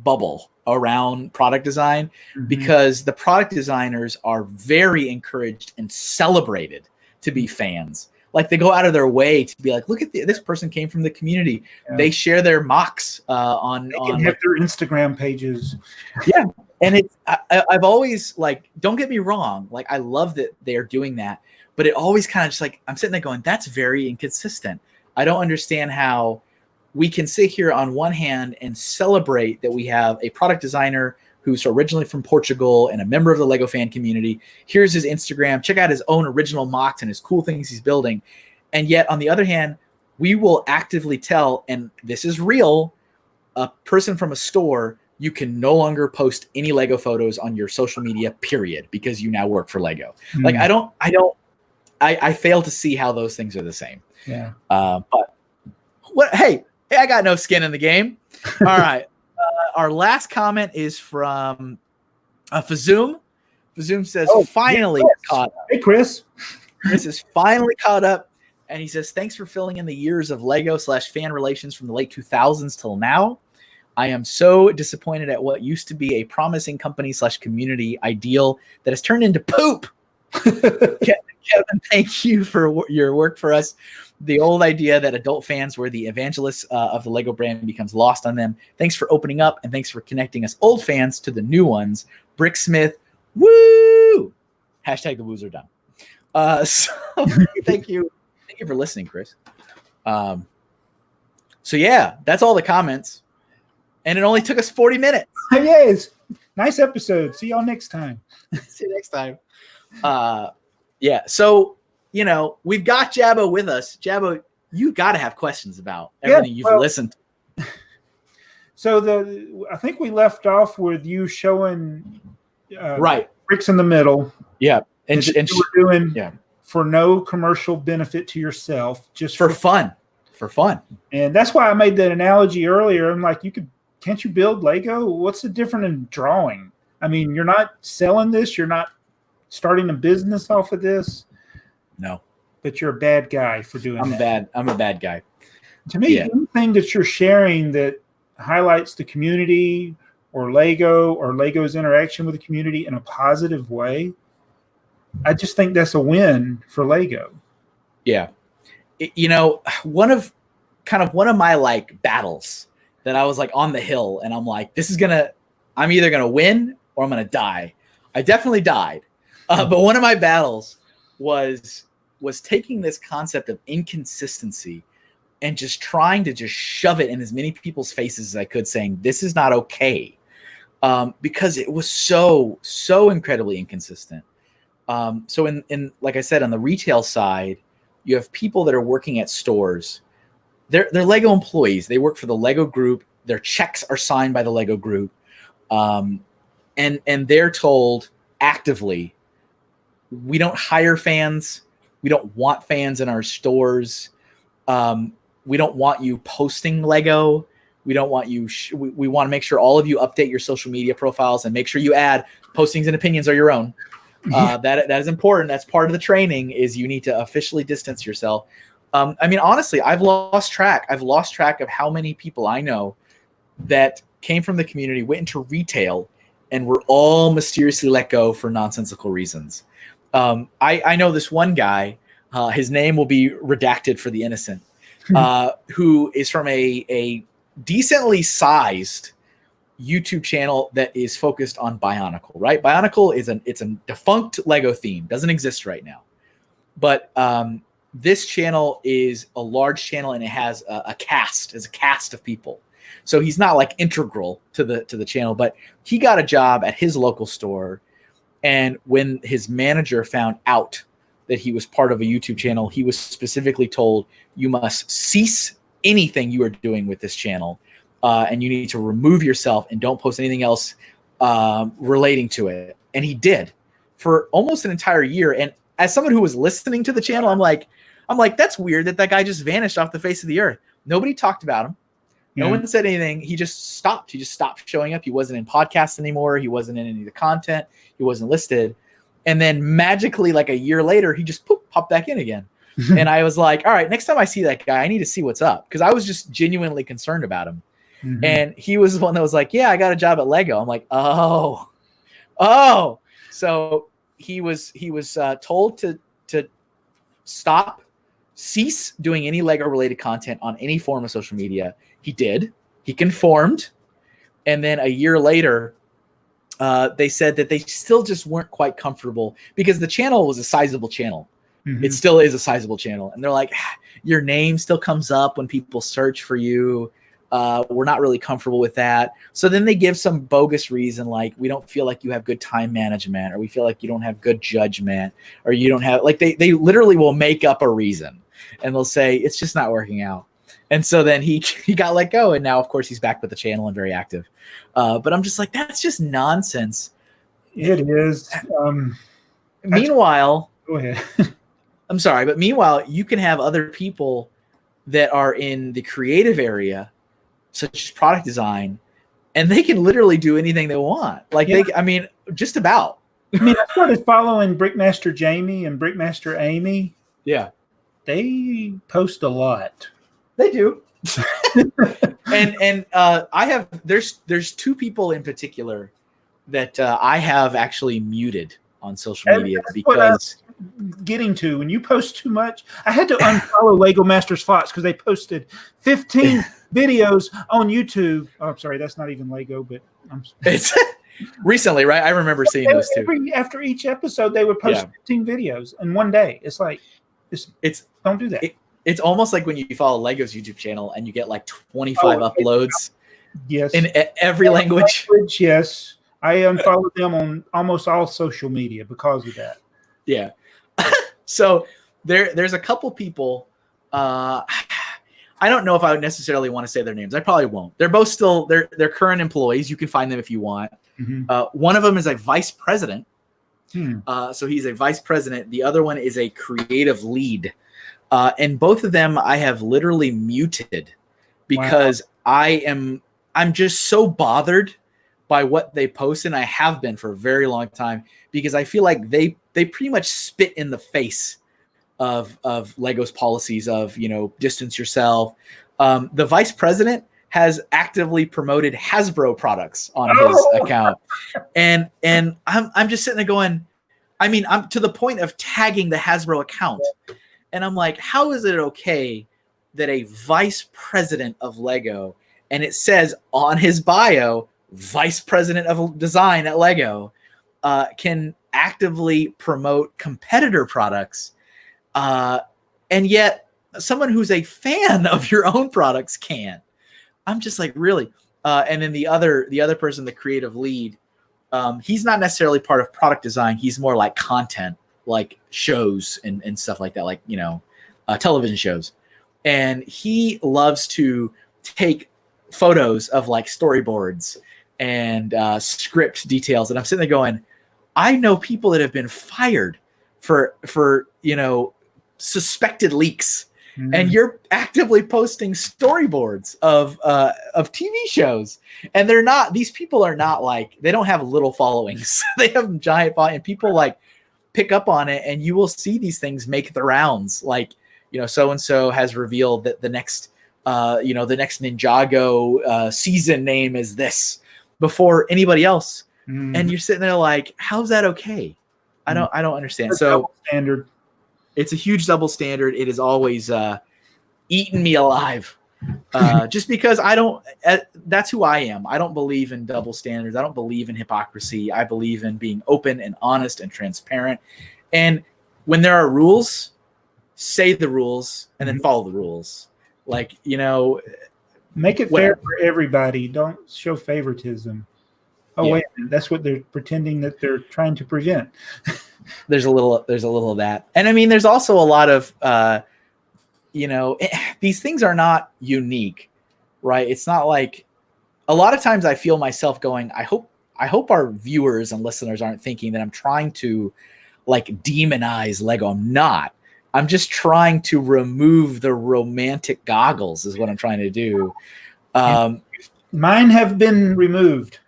bubble around product design because the product designers are very encouraged and celebrated to be fans. Like they go out of their way to be like, look at this person came from the community. Yeah. They share their mocks on have their Instagram pages. Yeah. And it's, I've always like, don't get me wrong. Like I love that they're doing that, but it always kind of just like, I'm sitting there going, that's very inconsistent. I don't understand how we can sit here on one hand and celebrate that we have a product designer who's originally from Portugal and a member of the Lego fan community. Here's his Instagram. Check out his own original mocks and his cool things he's building. And yet, on the other hand, we will actively tell, and this is real, a person from a store, you can no longer post any Lego photos on your social media, period, because you now work for Lego. Like, I fail to see how those things are the same. Yeah. But what? Hey, I got no skin in the game. All right. Our last comment is from Fazoom. Fazoom says, finally caught up. Hey, Chris. Chris is finally caught up. And he says, thanks for filling in the years of Lego/fan relations from the late 2000s till now. I am so disappointed at what used to be a promising company/community ideal that has turned into poop. Kevin, thank you for your work for us. The old idea that adult fans were the evangelists of the Lego brand becomes lost on them. Thanks for opening up, and thanks for connecting us old fans to the new ones. Bricksmith, woo! Hashtag the woos are done. So thank you. Thank you for listening, Chris. So yeah, that's all the comments. And it only took us 40 minutes. Yes. Nice episode. See y'all next time. See you next time. Yeah. So, you know, we've got Jabbo with us. Jabbo, you got to have questions about everything you've listened to. So I think we left off with you showing right bricks in the middle. Yeah. And you were doing for no commercial benefit to yourself, just for fun. For fun. And that's why I made that analogy earlier. I'm like, can't you build Lego? What's the difference in drawing? I mean, you're not selling this. You're not starting a business off of this. No. But you're a bad guy for doing that. I'm a bad guy. To me, anything that you're sharing that highlights the community or Lego's interaction with the community in a positive way, I just think that's a win for Lego. Yeah. You know, one of my like battles that I was like on the hill and I'm like, I'm either going to win or I'm going to die. I definitely died. But one of my battles was taking this concept of inconsistency and just trying to just shove it in as many people's faces as I could, saying this is not okay, because it was so incredibly inconsistent. So in like I said, on the retail side, you have people that are working at stores. They're Lego employees. They work for the Lego group. Their checks are signed by the Lego group, and they're told actively, we don't hire fans. We don't want fans in our stores. We don't want you posting Lego. We don't want you. We want to make sure all of you update your social media profiles and make sure you add postings and opinions are your own. That is important. That's part of the training. Is you need to officially distance yourself. I mean, honestly, I've lost track. I've lost track of how many people I know that came from the community, went into retail, and were all mysteriously let go for nonsensical reasons. I know this one guy, his name will be redacted for the innocent, who is from a decently sized YouTube channel that is focused on Bionicle, right? Bionicle is it's a defunct Lego theme, doesn't exist right now. But this channel is a large channel and it has a cast of people. So he's not like integral to the channel, but he got a job at his local store. And when his manager found out that he was part of a YouTube channel, he was specifically told, you must cease anything you are doing with this channel and you need to remove yourself and don't post anything else relating to it. And he did for almost an entire year. And as someone who was listening to the channel, I'm like, that's weird that guy just vanished off the face of the earth. Nobody talked about him. No one said anything. He just stopped. He just stopped showing up. He wasn't in podcasts anymore. He wasn't in any of the content. He wasn't listed. And then magically, like a year later, he just popped back in again. And I was like, all right, next time I see that guy, I need to see what's up. Because I was just genuinely concerned about him. Mm-hmm. And he was the one that was like, yeah, I got a job at Lego. I'm like, oh. So he was told to cease doing any Lego related content on any form of social media. He did. He conformed. And then a year later, they said that they still just weren't quite comfortable because the channel was a sizable channel. Mm-hmm. It still is a sizable channel. And they're like, your name still comes up when people search for you. We're not really comfortable with that. So then they give some bogus reason, like, we don't feel like you have good time management, or we feel like you don't have good judgment, or you don't have, like, they literally will make up a reason and they'll say, it's just not working out. And so then he got let go. And now, of course, he's back with the channel and very active. But I'm just like, that's just nonsense. It is. Meanwhile, go ahead. I'm sorry, but meanwhile, you can have other people that are in the creative area, such as product design, and they can literally do anything they want. Like just about. I mean, I started following Brickmaster Jamie and Brickmaster Amy. Yeah. They post a lot. They do. and I have, there's two people in particular that I have actually muted on social media because getting to when you post too much. I had to unfollow Lego Masters Fox because they posted 15 videos on YouTube. Oh, I'm sorry, that's not even Lego, but it's recently, right? I remember seeing those too. After each episode, they would post 15 videos in one day. It's like, it's don't do that. It's almost like when you follow Lego's YouTube channel and you get like 25 uploads. Yes. In every language. Yes. I unfollowed them on almost all social media because of that. Yeah. So there's a couple people. I don't know if I would necessarily want to say their names. I probably won't. They're both still they're current employees. You can find them if you want. Mm-hmm. One of them is a vice president. So he's a vice president. The other one is a creative lead. And both of them I have literally muted because I'm just so bothered by what they post, and I have been for a very long time, because I feel like they pretty much spit in the face of Lego's policies of, distance yourself. The vice president has actively promoted Hasbro products on his account. And I'm just sitting there going, I'm to the point of tagging the Hasbro account. And I'm like, how is it okay that a vice president of Lego, and it says on his bio, vice president of design at Lego, can actively promote competitor products, and yet someone who's a fan of your own products can't? I'm just like, really? And then the other person, the creative lead, he's not necessarily part of product design. He's more like content, like shows and stuff like that, like, television shows. And he loves to take photos of like storyboards and script details. And I'm sitting there going, I know people that have been fired for suspected leaks. Mm-hmm. And you're actively posting storyboards of TV shows. And these people are not like, they don't have little followings. They have giant following, and people like pick up on it, and you will see these things make the rounds. Like, so-and-so has revealed that the next Ninjago season name is this before anybody else. Mm. And you're sitting there like, how's that okay? I don't understand. It's so standard. It's a huge double standard. It is always eaten me alive. Just because that's who I am. I don't believe in double standards. I don't believe in hypocrisy. I believe in being open and honest and transparent. And when there are rules, say the rules and then follow the rules. Like, make it fair for everybody. Don't show favoritism. Oh, wait, that's what they're pretending that they're trying to prevent. There's a little of that. And there's also a lot of, these things are not unique, right? It's not like a lot of times I feel myself going, I hope our viewers and listeners aren't thinking that I'm trying to like demonize Lego. I'm not. I'm just trying to remove the romantic goggles is what I'm trying to do. Mine have been removed.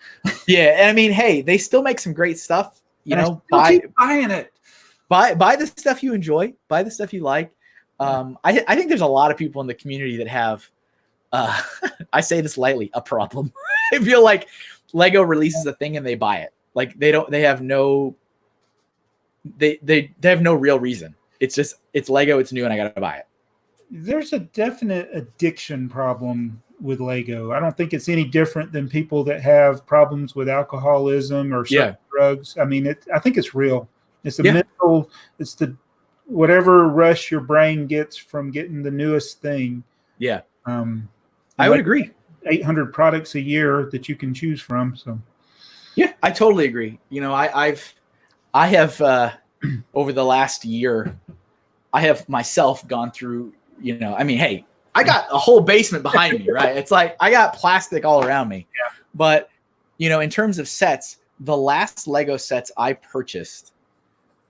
Yeah, and I mean, hey, they still make some great stuff. You know, keep buying it. Buy the stuff you enjoy. Buy the stuff you like. I think there's a lot of people in the community that have, I say this lightly, a problem. I feel like Lego releases a thing and they buy it. Like they have no real reason. It's Lego, it's new, and I gotta buy it. There's a definite addiction problem with Lego. I don't think it's any different than people that have problems with alcoholism or drugs. I mean, I think it's real. It's the mental, it's the whatever rush your brain gets from getting the newest thing. Yeah. I would agree. 800 products a year that you can choose from. So yeah, I totally agree. You know, I have over the last year, I have myself gone through, you know, I mean, hey, I got a whole basement behind me, right? It's like I got plastic all around me. Yeah. But, you know, in terms of sets, the last Lego sets I purchased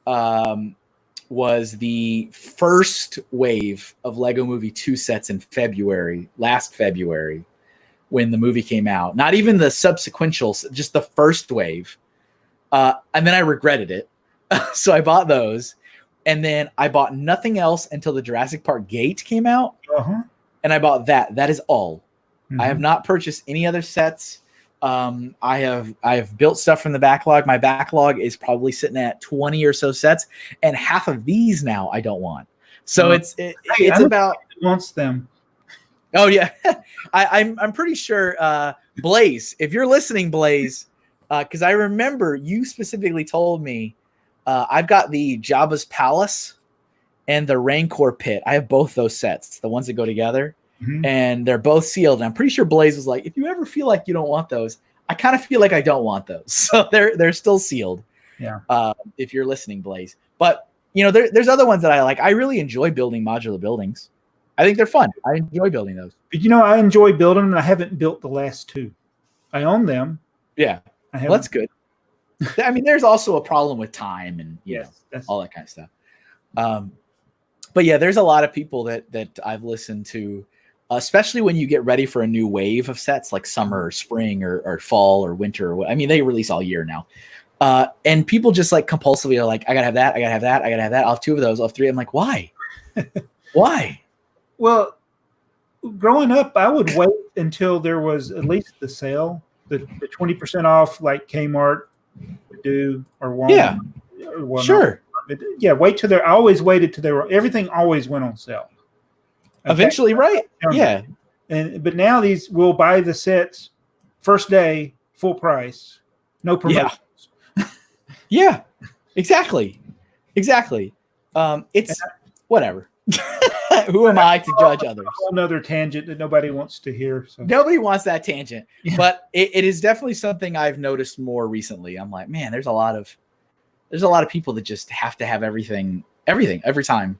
was the first wave of Lego Movie 2 sets in last February, when the movie came out. Not even the subsequential, just the first wave. And then I regretted it. So I bought those. And then I bought nothing else until the Jurassic Park gate came out. Uh-huh. And I bought that. That is all. Mm-hmm. I have not purchased any other sets. I have built stuff from the backlog. My backlog is probably sitting at 20 or so sets, and half of these now I don't want. So it's about wants them. Oh yeah, I'm pretty sure Blaze. If you're listening, Blaze, because I remember you specifically told me I've got the Jabba's Palace and the Rancor Pit. I have both those sets, the ones that go together. Mm-hmm. And they're both sealed. And I'm pretty sure Blaze was like, if you ever feel like you don't want those, I kind of feel like I don't want those. So they're still sealed. Yeah. If you're listening, Blaze. But you know, there's other ones that I like. I really enjoy building modular buildings. I think they're fun. I enjoy building those. But you know, I enjoy building them, and I haven't built the last two. I own them. Yeah. Well, that's good. I mean, there's also a problem with time and you know, all that kind of stuff. But yeah, there's a lot of people that I've listened to, especially when you get ready for a new wave of sets like summer or spring or fall or winter. I mean, they release all year now. And people just like compulsively are like, I gotta have that. I gotta have that. I gotta have that. I'll have two of those. I'll have three. I'm like, why? Why? Well, growing up, I would wait until there was at least the sale, the 20% off like Kmart would do or Walmart. Yeah, or sure. Yeah, wait till I always waited till they were. Everything always went on sale. Eventually, right? Yeah. But now these will buy the sets first day, full price, no promotions. Yeah, exactly. It's whatever. Who am I to judge others? A whole another tangent that nobody wants to hear. So. Nobody wants that tangent, but it is definitely something I've noticed more recently. I'm like, man, there's a lot of people that just have to have everything every time.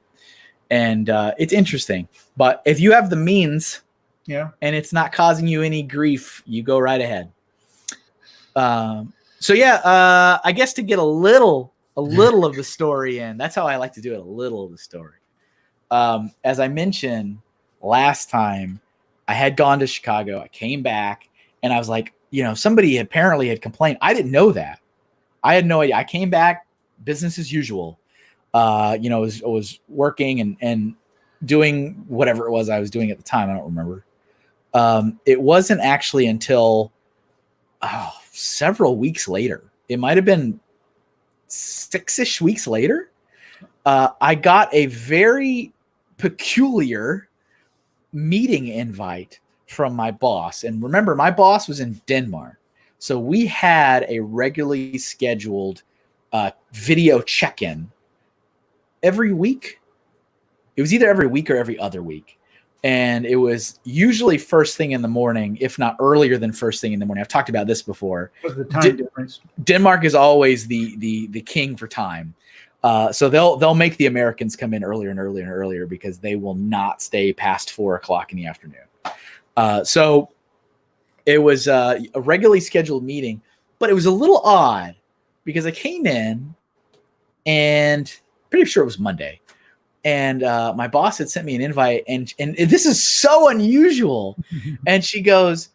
And it's interesting, but if you have the means, and it's not causing you any grief, you go right ahead. So yeah, I guess to get a little of the story in, that's how I like to do it. A little of the story. As I mentioned last time, I had gone to Chicago. I came back, and I was like, you know, somebody apparently had complained. I didn't know that. I had no idea. I came back, business as usual. You know, I was working and doing whatever it was I was doing at the time. I don't remember. It wasn't actually until several weeks later. It might have been 6-ish weeks later. I got a very peculiar meeting invite from my boss. And remember, my boss was in Denmark. So we had a regularly scheduled video check-in every week. It was either every week or every other week. And it was usually first thing in the morning, if not earlier than first thing in the morning. I've talked about this before. What's the time difference? Denmark is always the king for time. So they'll make the Americans come in earlier and earlier and earlier because they will not stay past 4 o'clock in the afternoon. So It was a regularly scheduled meeting, but it was a little odd because I came in and pretty sure it was Monday. And my boss had sent me an invite, and this is so unusual. And she goes,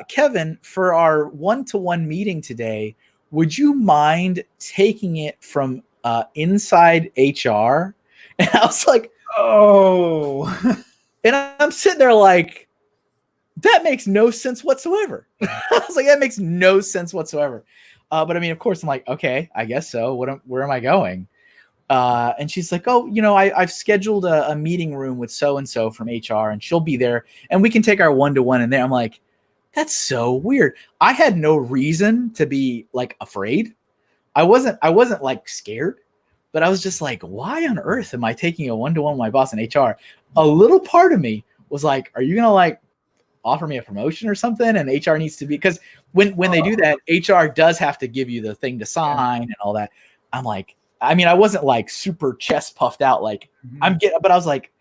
Kevin, for our one-to-one meeting today, would you mind taking it from inside HR? And I was like, oh. And I'm sitting there like, that makes no sense whatsoever. I was like, that makes no sense whatsoever. But I mean, of course, I'm like, okay, I guess so. Where am I going? And she's like, oh, I've scheduled a meeting room with so-and-so from HR, and she'll be there, and we can take our one-to-one in there. I'm like, that's so weird. I had no reason to be like afraid. I wasn't like scared, but I was just like, why on earth am I taking a one-to-one with my boss in HR? A little part of me was like, are you going to like offer me a promotion or something? And HR needs to be, because when they do that, HR does have to give you the thing to sign and all that. I'm like, I mean, I wasn't like super chest puffed out, like but I was like,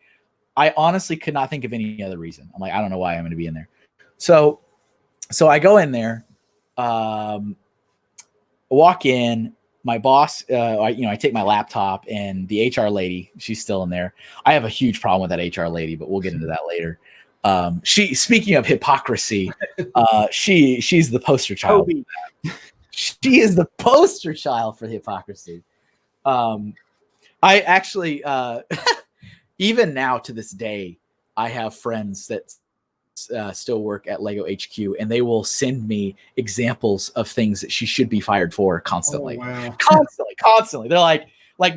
I honestly could not think of any other reason. I'm like, I don't know why I'm going to be in there. So I go in there, walk in, my boss, I take my laptop, and the HR lady, she's still in there. I have a huge problem with that HR lady, but we'll get into that later. Speaking of hypocrisy, she's the poster child. She is the poster child for hypocrisy. I actually, even now to this day, I have friends that still work at Lego HQ, and they will send me examples of things that she should be fired for constantly. Oh, wow. Constantly. They're like,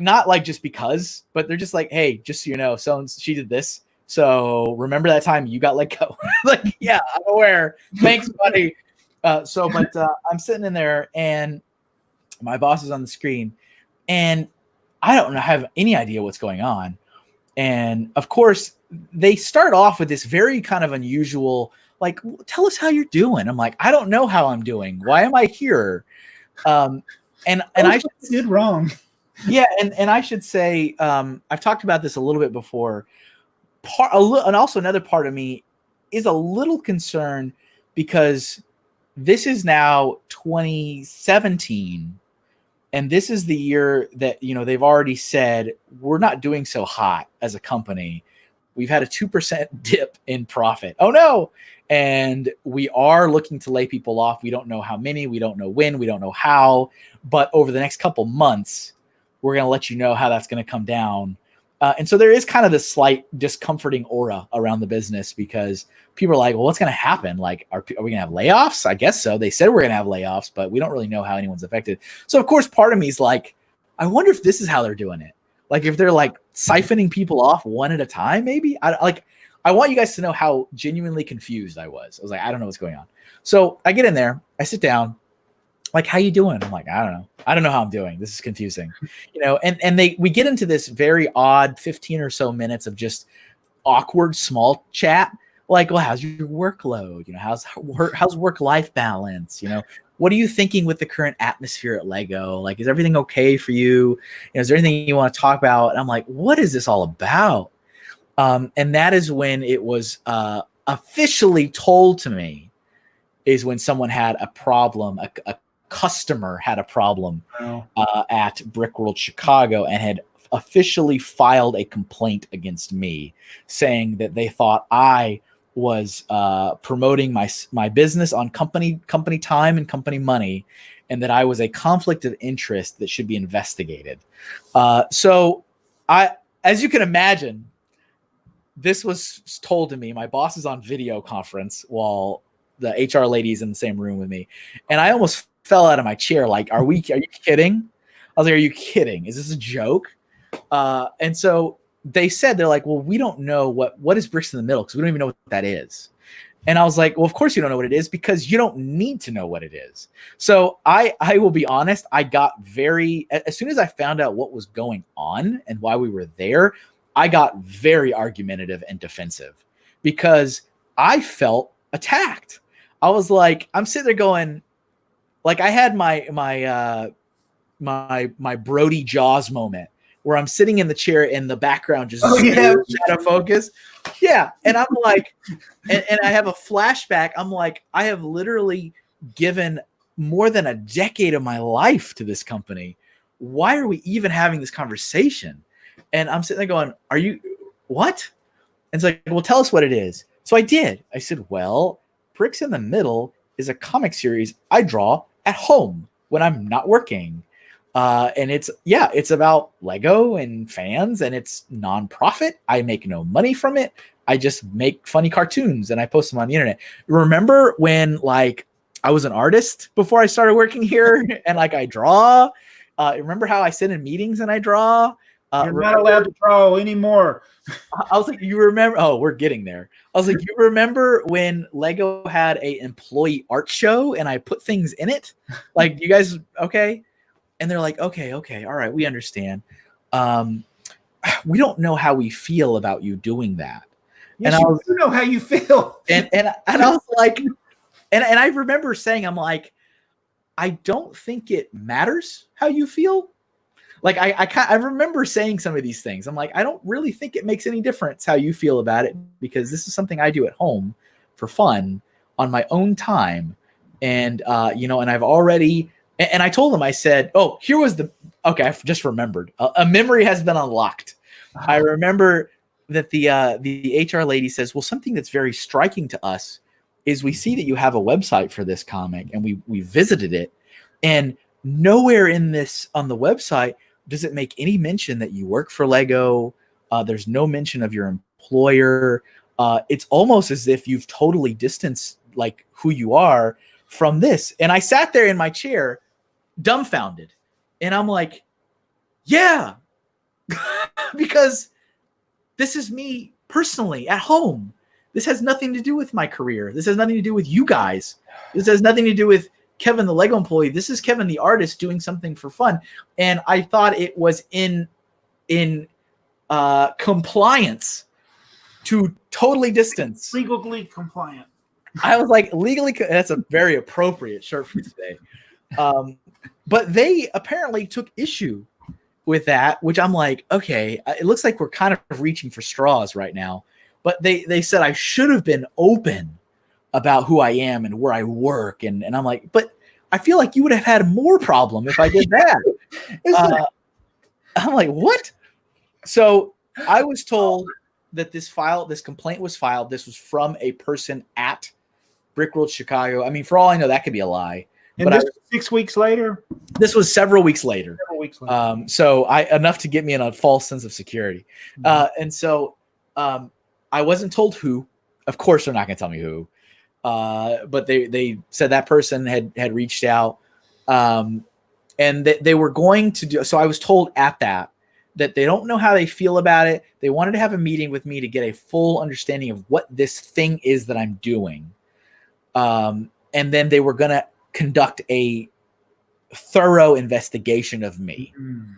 not like just because, but they're just like, hey, just so you know, she did this. So remember that time you got let go? Like, yeah, I'm aware. Thanks, buddy. I'm sitting in there, and my boss is on the screen, and I don't have any idea what's going on. And of course, they start off with this very kind of unusual, like, tell us how you're doing. I'm like, I don't know how I'm doing. Why am I here? And I did wrong. Yeah, and I should say, I've talked about this a little bit before. And also another part of me is a little concerned because this is now 2017. And this is the year that, they've already said, we're not doing so hot as a company. We've had a 2% dip in profit. Oh, no. And we are looking to lay people off. We don't know how many. We don't know when. We don't know how. But over the next couple months, we're going to let you know how that's going to come down. And so there is kind of this slight discomforting aura around the business because people are like, well, what's going to happen? Like, are we going to have layoffs? I guess so. They said we're going to have layoffs, but we don't really know how anyone's affected. So, of course, part of me is like, I wonder if this is how they're doing it. Like, if they're like siphoning people off one at a time, maybe. I want you guys to know how genuinely confused I was. I was like, I don't know what's going on. So I get in there, I sit down. Like, how you doing? I'm like, I don't know. I don't know how I'm doing. This is confusing, and we get into this very odd 15 or so minutes of just awkward small chat. Like, well, how's your workload? How's work-life balance? What are you thinking with the current atmosphere at Lego? Like, is everything okay for you? Is there anything you want to talk about? And I'm like, what is this all about? And that is when it was officially told to me, is when someone had a problem, a customer had a problem at Brickworld Chicago and had officially filed a complaint against me, saying that they thought I was promoting my business on company time and company money, and that I was a conflict of interest that should be investigated. So as you can imagine, this was told to me. My boss is on video conference while the HR lady is in the same room with me, and I almost fell out of my chair. Like, are you kidding? I was like, are you kidding? Is this a joke? And so they said, they're like, well, we don't know what is Bricks in the Middle, because we don't even know what that is. And I was like, well, of course you don't know what it is, because you don't need to know what it is. So I will be honest, I got as soon as I found out what was going on and why we were there, I got very argumentative and defensive because I felt attacked. I was like, I'm sitting there going, like, I had my Brody Jaws moment where I'm sitting in the chair and the background just out of focus. Yeah. And I'm like, and I have a flashback. I'm like, I have literally given more than a decade of my life to this company. Why are we even having this conversation? And I'm sitting there going, are you, what? And it's like, well, tell us what it is. So I did. I said, well, Bricks in the Middle is a comic series I draw at home when I'm not working. And it's about Lego and fans, and it's nonprofit. I make no money from it. I just make funny cartoons and I post them on the internet. Remember when like I was an artist before I started working here and like I draw? Remember how I sit in meetings and I draw? You're not allowed to draw anymore. I was like, you remember? Oh, we're getting there. I was like, you remember when Lego had a employee art show and I put things in it? Like, you guys, okay? And they're like, okay, all right, we understand. We don't know how we feel about you doing that. Yes, and you know how you feel. And I was like, and I remember saying, I'm like, I don't think it matters how you feel. Like I remember saying some of these things. I'm like, I don't really think it makes any difference how you feel about it, because this is something I do at home for fun on my own time. And, and I've already, and I told him, I said, oh, here was okay. I just remembered a memory has been unlocked. I remember that the HR lady says, well, something that's very striking to us is we see that you have a website for this comic, and we visited it, and nowhere in this on the website does it make any mention that you work for Lego. There's no mention of your employer. It's almost as if you've totally distanced like who you are from this. And I sat there in my chair, dumbfounded, and I'm like, yeah, because this is me personally at home. This has nothing to do with my career. This has nothing to do with you guys. This has nothing to do with Kevin, the Lego employee. This is Kevin, the artist, doing something for fun. And I thought it was in compliance to totally distance. Legally compliant. I was like, legally, that's a very appropriate shirt for today. But they apparently took issue with that, which I'm like, okay, it looks like we're kind of reaching for straws right now. But they said I should have been open about who I am and where I work. And I'm like, but I feel like you would have had more problem if I did that. I'm like, what? So I was told that this complaint was filed. This was from a person at Brickworld Chicago. I mean, for all I know, that could be a lie. And but 6 weeks later? This was several weeks later. So enough to get me in a false sense of security. And so I wasn't told who. Of course, they're not going to tell me who. But they said that person had reached out, and that they were going to do. So I was told at that they don't know how they feel about it. They wanted to have a meeting with me to get a full understanding of what this thing is that I'm doing. And then they were going to conduct a thorough investigation of me. Mm-hmm.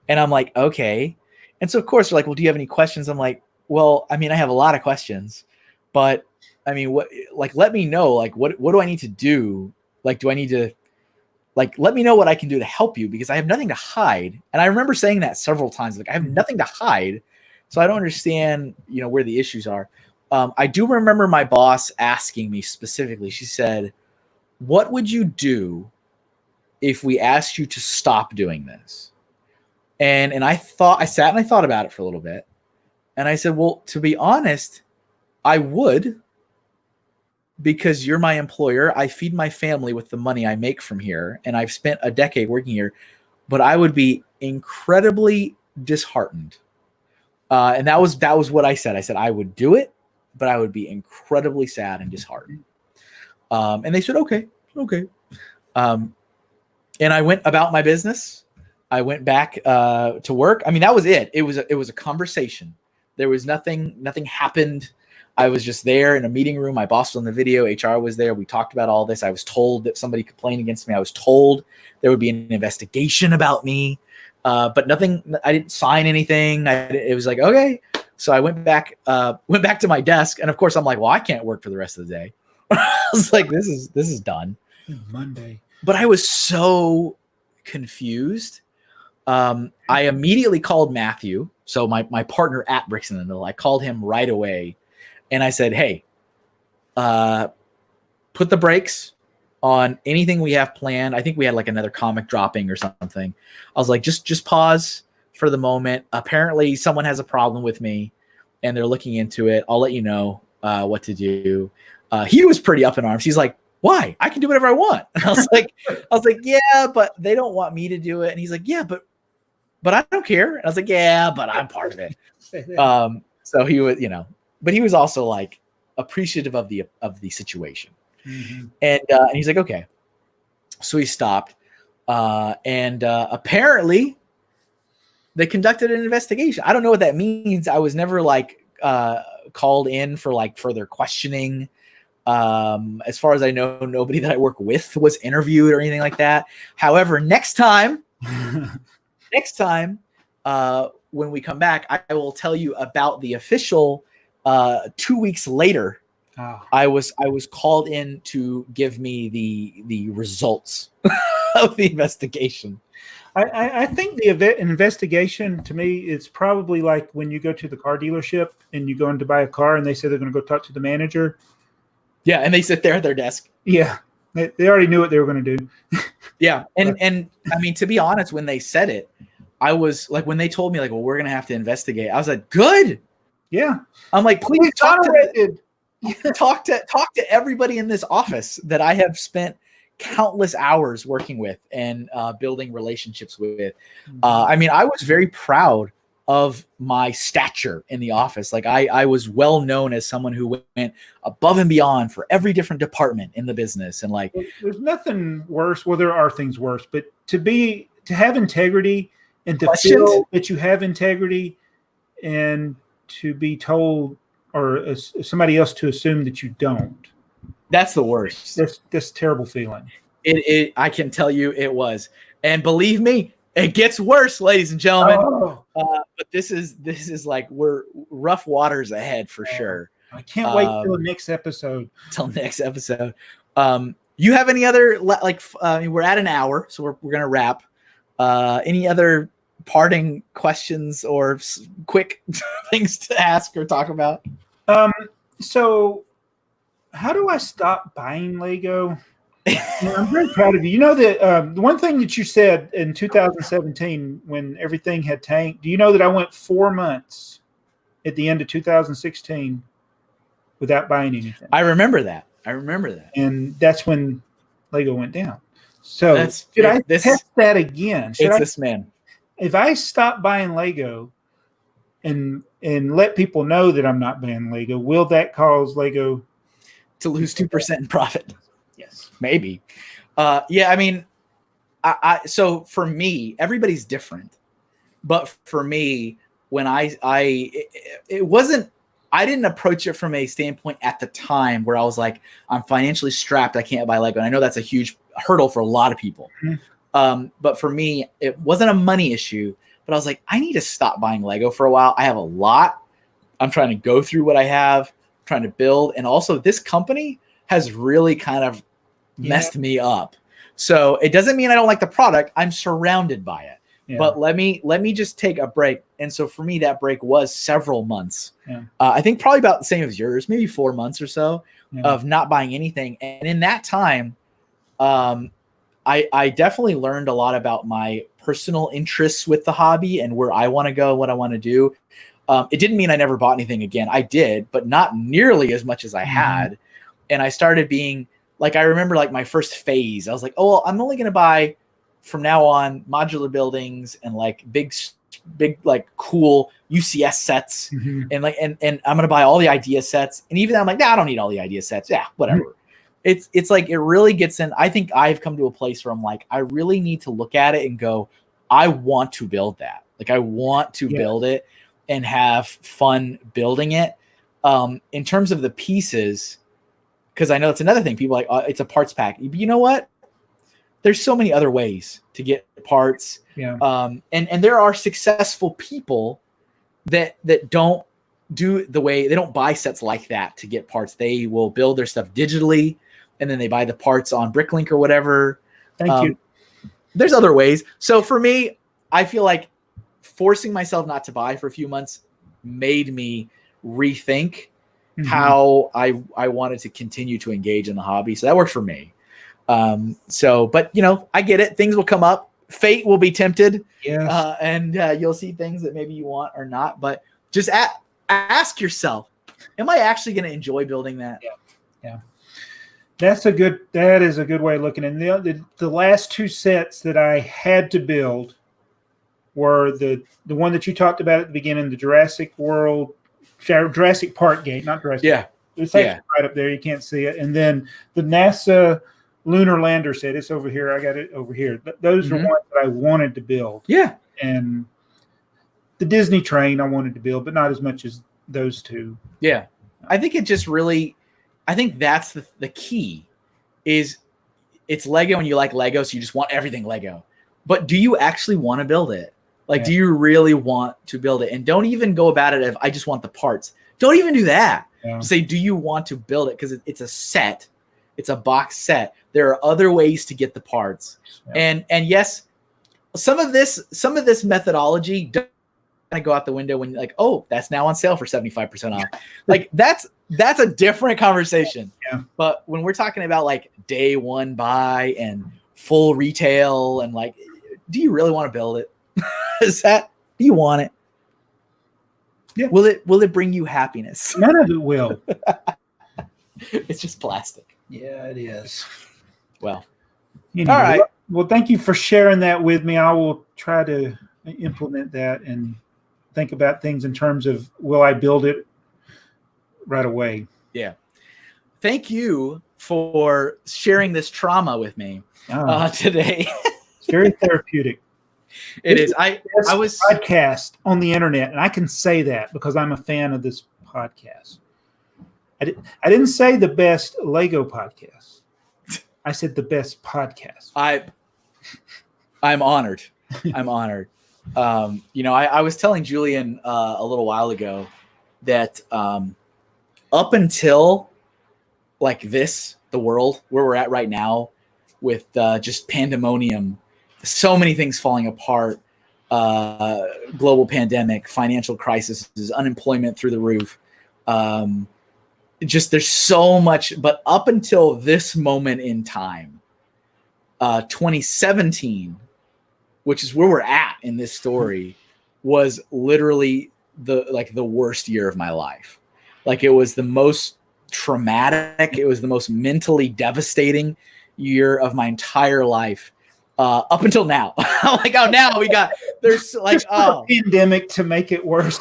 And I'm like, okay. And so of course they're like, well, do you have any questions? I'm like, well, I mean, I have a lot of questions, but I mean, what, like, let me know, like, what do I need to do? Like, do I need to, like, let me know what I can do to help you, because I have nothing to hide. And I remember saying that several times, like, I have nothing to hide. So I don't understand, where the issues are. I do remember my boss asking me specifically, she said, what would you do if we asked you to stop doing this? And I sat and I thought about it for a little bit. And I said, well, to be honest, I would, because you're my employer. I feed my family with the money I make from here, and I've spent a decade working here, but I would be incredibly disheartened. And that was what I said. I said, I would do it, but I would be incredibly sad and disheartened. And they said, okay. And I went about my business. I went back to work. I mean, that was it. It was a conversation. There was nothing happened. I was just there in a meeting room. My boss was on the video. HR was there. We talked about all this. I was told that somebody complained against me. I was told there would be an investigation about me, but nothing. I didn't sign anything. It was like, okay. So I went back to my desk, and of course I'm like, well, I can't work for the rest of the day. I was like, this is done. Monday. But I was so confused. I immediately called Matthew. So my partner at Bricks in the Middle, I called him right away and I said, hey, put the brakes on anything we have planned. I think we had like another comic dropping or something. I was like, just pause for the moment. Apparently someone has a problem with me and they're looking into it. I'll let you know what to do. He was pretty up in arms. He's like, why? I can do whatever I want. And I was like, yeah, but they don't want me to do it. And he's like, yeah, but I don't care. And I was like, yeah, but I'm part of it. So he was, but he was also like appreciative of the situation. Mm-hmm. And he's like, okay. So he stopped. And apparently they conducted an investigation. I don't know what that means. I was never like called in for like further questioning. As far as I know, nobody that I work with was interviewed or anything like that. However, next time, when we come back, I will tell you about the official 2 weeks later. Oh. I was called in to give me the results of the investigation. I think the investigation to me is probably like when you go to the car dealership and you go in to buy a car and they say they're going to go talk to the manager. Yeah, and they sit there at their desk. Yeah, they already knew what they were going to do. Yeah, and I mean, to be honest, when they said it, I was like, when they told me like, well, we're going to have to investigate, I was like, good. Yeah, I'm like, please talk to everybody in this office that I have spent countless hours working with and building relationships with. I mean, I was very proud of my stature in the office. Like I was well known as someone who went above and beyond for every different department in the business. And like, there's nothing worse. Well, there are things worse, but to have integrity and to feel that you have integrity and to be told or somebody else to assume that you don't. That's the worst. That's terrible feeling. I can tell you it was. And believe me, it gets worse, ladies and gentlemen. Oh. But this is like we're rough waters ahead for sure. I can't wait till next episode. You have any other we're at an hour, so we're gonna wrap. Any other parting questions or quick things to ask or talk about? So how do I stop buying Lego? I'm very proud of you. You know that the one thing that you said in 2017 when everything had tanked, do you know that I went 4 months at the end of 2016 without buying anything? I remember that. And that's when Lego went down. So should I test that again? This man. If I stop buying Lego and let people know that I'm not buying Lego, will that cause Lego to lose 2% in profit? Yes, maybe. Yeah, I mean, so for me, everybody's different, but for me, when it wasn't, I didn't approach it from a standpoint at the time where I was like, I'm financially strapped, I can't buy Lego. And I know that's a huge hurdle for a lot of people. Mm-hmm. But for me, it wasn't a money issue, but I was like, I need to stop buying Lego for a while. I have a lot. I'm trying to go through what I have, trying to build. And also this company has really kind of messed me up. So it doesn't mean I don't like the product. I'm surrounded by it. Yeah. But let me just take a break. And so for me, that break was several months. Yeah. I think probably about the same as yours, maybe 4 months or so of not buying anything. And in that time, I definitely learned a lot about my personal interests with the hobby and where I want to go, what I want to do. It didn't mean I never bought anything again. I did, but not nearly as much as I had. And I started being like, I remember like my first phase, I was like, oh, well, I'm only going to buy from now on modular buildings and like big, like cool UCS sets. And like, and I'm going to buy all the idea sets. And even then I'm like, nah, I don't need all the idea sets. Yeah, whatever. It's like, it really gets in. I think I've come to a place where I'm like, I really need to look at it and go, I want to build that. Like I want to build it and have fun building it. In terms of the pieces, because I know it's another thing. People are like, it's a parts pack. But you know what? There's so many other ways to get parts. Yeah. And there are successful people that don't do the way, they don't buy sets like that to get parts. They will build their stuff digitally and then they buy the parts on Bricklink or whatever. Thank you. There's other ways. So for me, I feel like forcing myself not to buy for a few months made me rethink how I wanted to continue to engage in the hobby. So that worked for me. But I get it. Things will come up. Fate will be tempted. Yes. And you'll see things that maybe you want or not. But just ask yourself, am I actually going to enjoy building that? Yeah. That is a good way of looking at it. The last two sets that I had to build were the one that you talked about at the beginning, the Jurassic Park gate, not Jurassic. Yeah. It's actually right up there. You can't see it. And then the NASA lunar lander set. It's over here. I got it over here. Those are ones that I wanted to build. Yeah. And the Disney train I wanted to build, but not as much as those two. Yeah. I think it just really, I think that's the key is it's Lego and you like Lego, so you just want everything Lego. But do you actually want to build it? Like, do you really want to build it? And don't even go about it if I just want the parts. Don't even do that. Yeah. Say, do you want to build it? Because it's a set. It's a box set. There are other ways to get the parts. Yeah. And yes, some of this methodology doesn't go out the window when you're like, oh, that's now on sale for 75% off. Like that's a different conversation. Yeah. But when we're talking about like day one buy and full retail and like, do you really want to build it? Do you want it? Yeah. Will it bring you happiness? None of it will. It's just plastic. Yeah, it is. Well, anyway, all right. Well, thank you for sharing that with me. I will try to implement that and think about things in terms of, will I build it right away? Yeah. Thank you for sharing this trauma with me today. It's very therapeutic. It is. I was podcast on the internet, and I can say that because I'm a fan of this podcast. I didn't say the best Lego podcast. I said the best podcast. I'm honored. I'm honored. I was telling Julian a little while ago that up until like this, the world where we're at right now with just pandemonium, so many things falling apart, global pandemic, financial crisis, unemployment through the roof. Just there's so much, but up until this moment in time, 2017, which is where we're at in this story, was literally the worst year of my life. Like it was the most traumatic. It was the most mentally devastating year of my entire life. Up until now. Like, oh, now there's like, a pandemic to make it worse.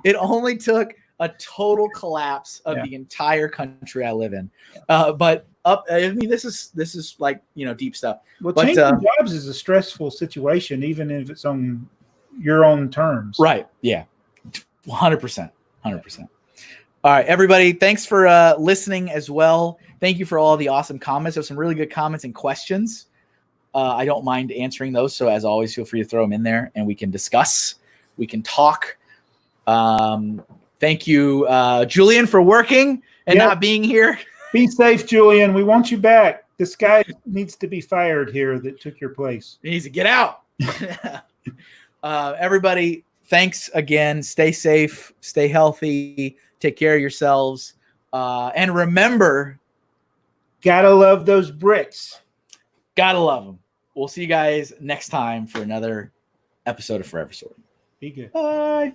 It only took a total collapse of the entire country I live in. But this is like, deep stuff. Well, changing jobs is a stressful situation, even if it's on your own terms. Right. Yeah. 100%. 100%. All right, everybody. Thanks for listening as well. Thank you for all the awesome comments. There's some really good comments and questions. I don't mind answering those. So as always, feel free to throw them in there and we can discuss. We can talk. Thank you, Julian, for working and not being here. Be safe, Julian. We want you back. This guy needs to be fired here that took your place. He needs to get out. Everybody, thanks again. Stay safe. Stay healthy. Take care of yourselves. And remember, gotta love those bricks. Gotta love them. We'll see you guys next time for another episode of Forever Sword. Be good. Bye.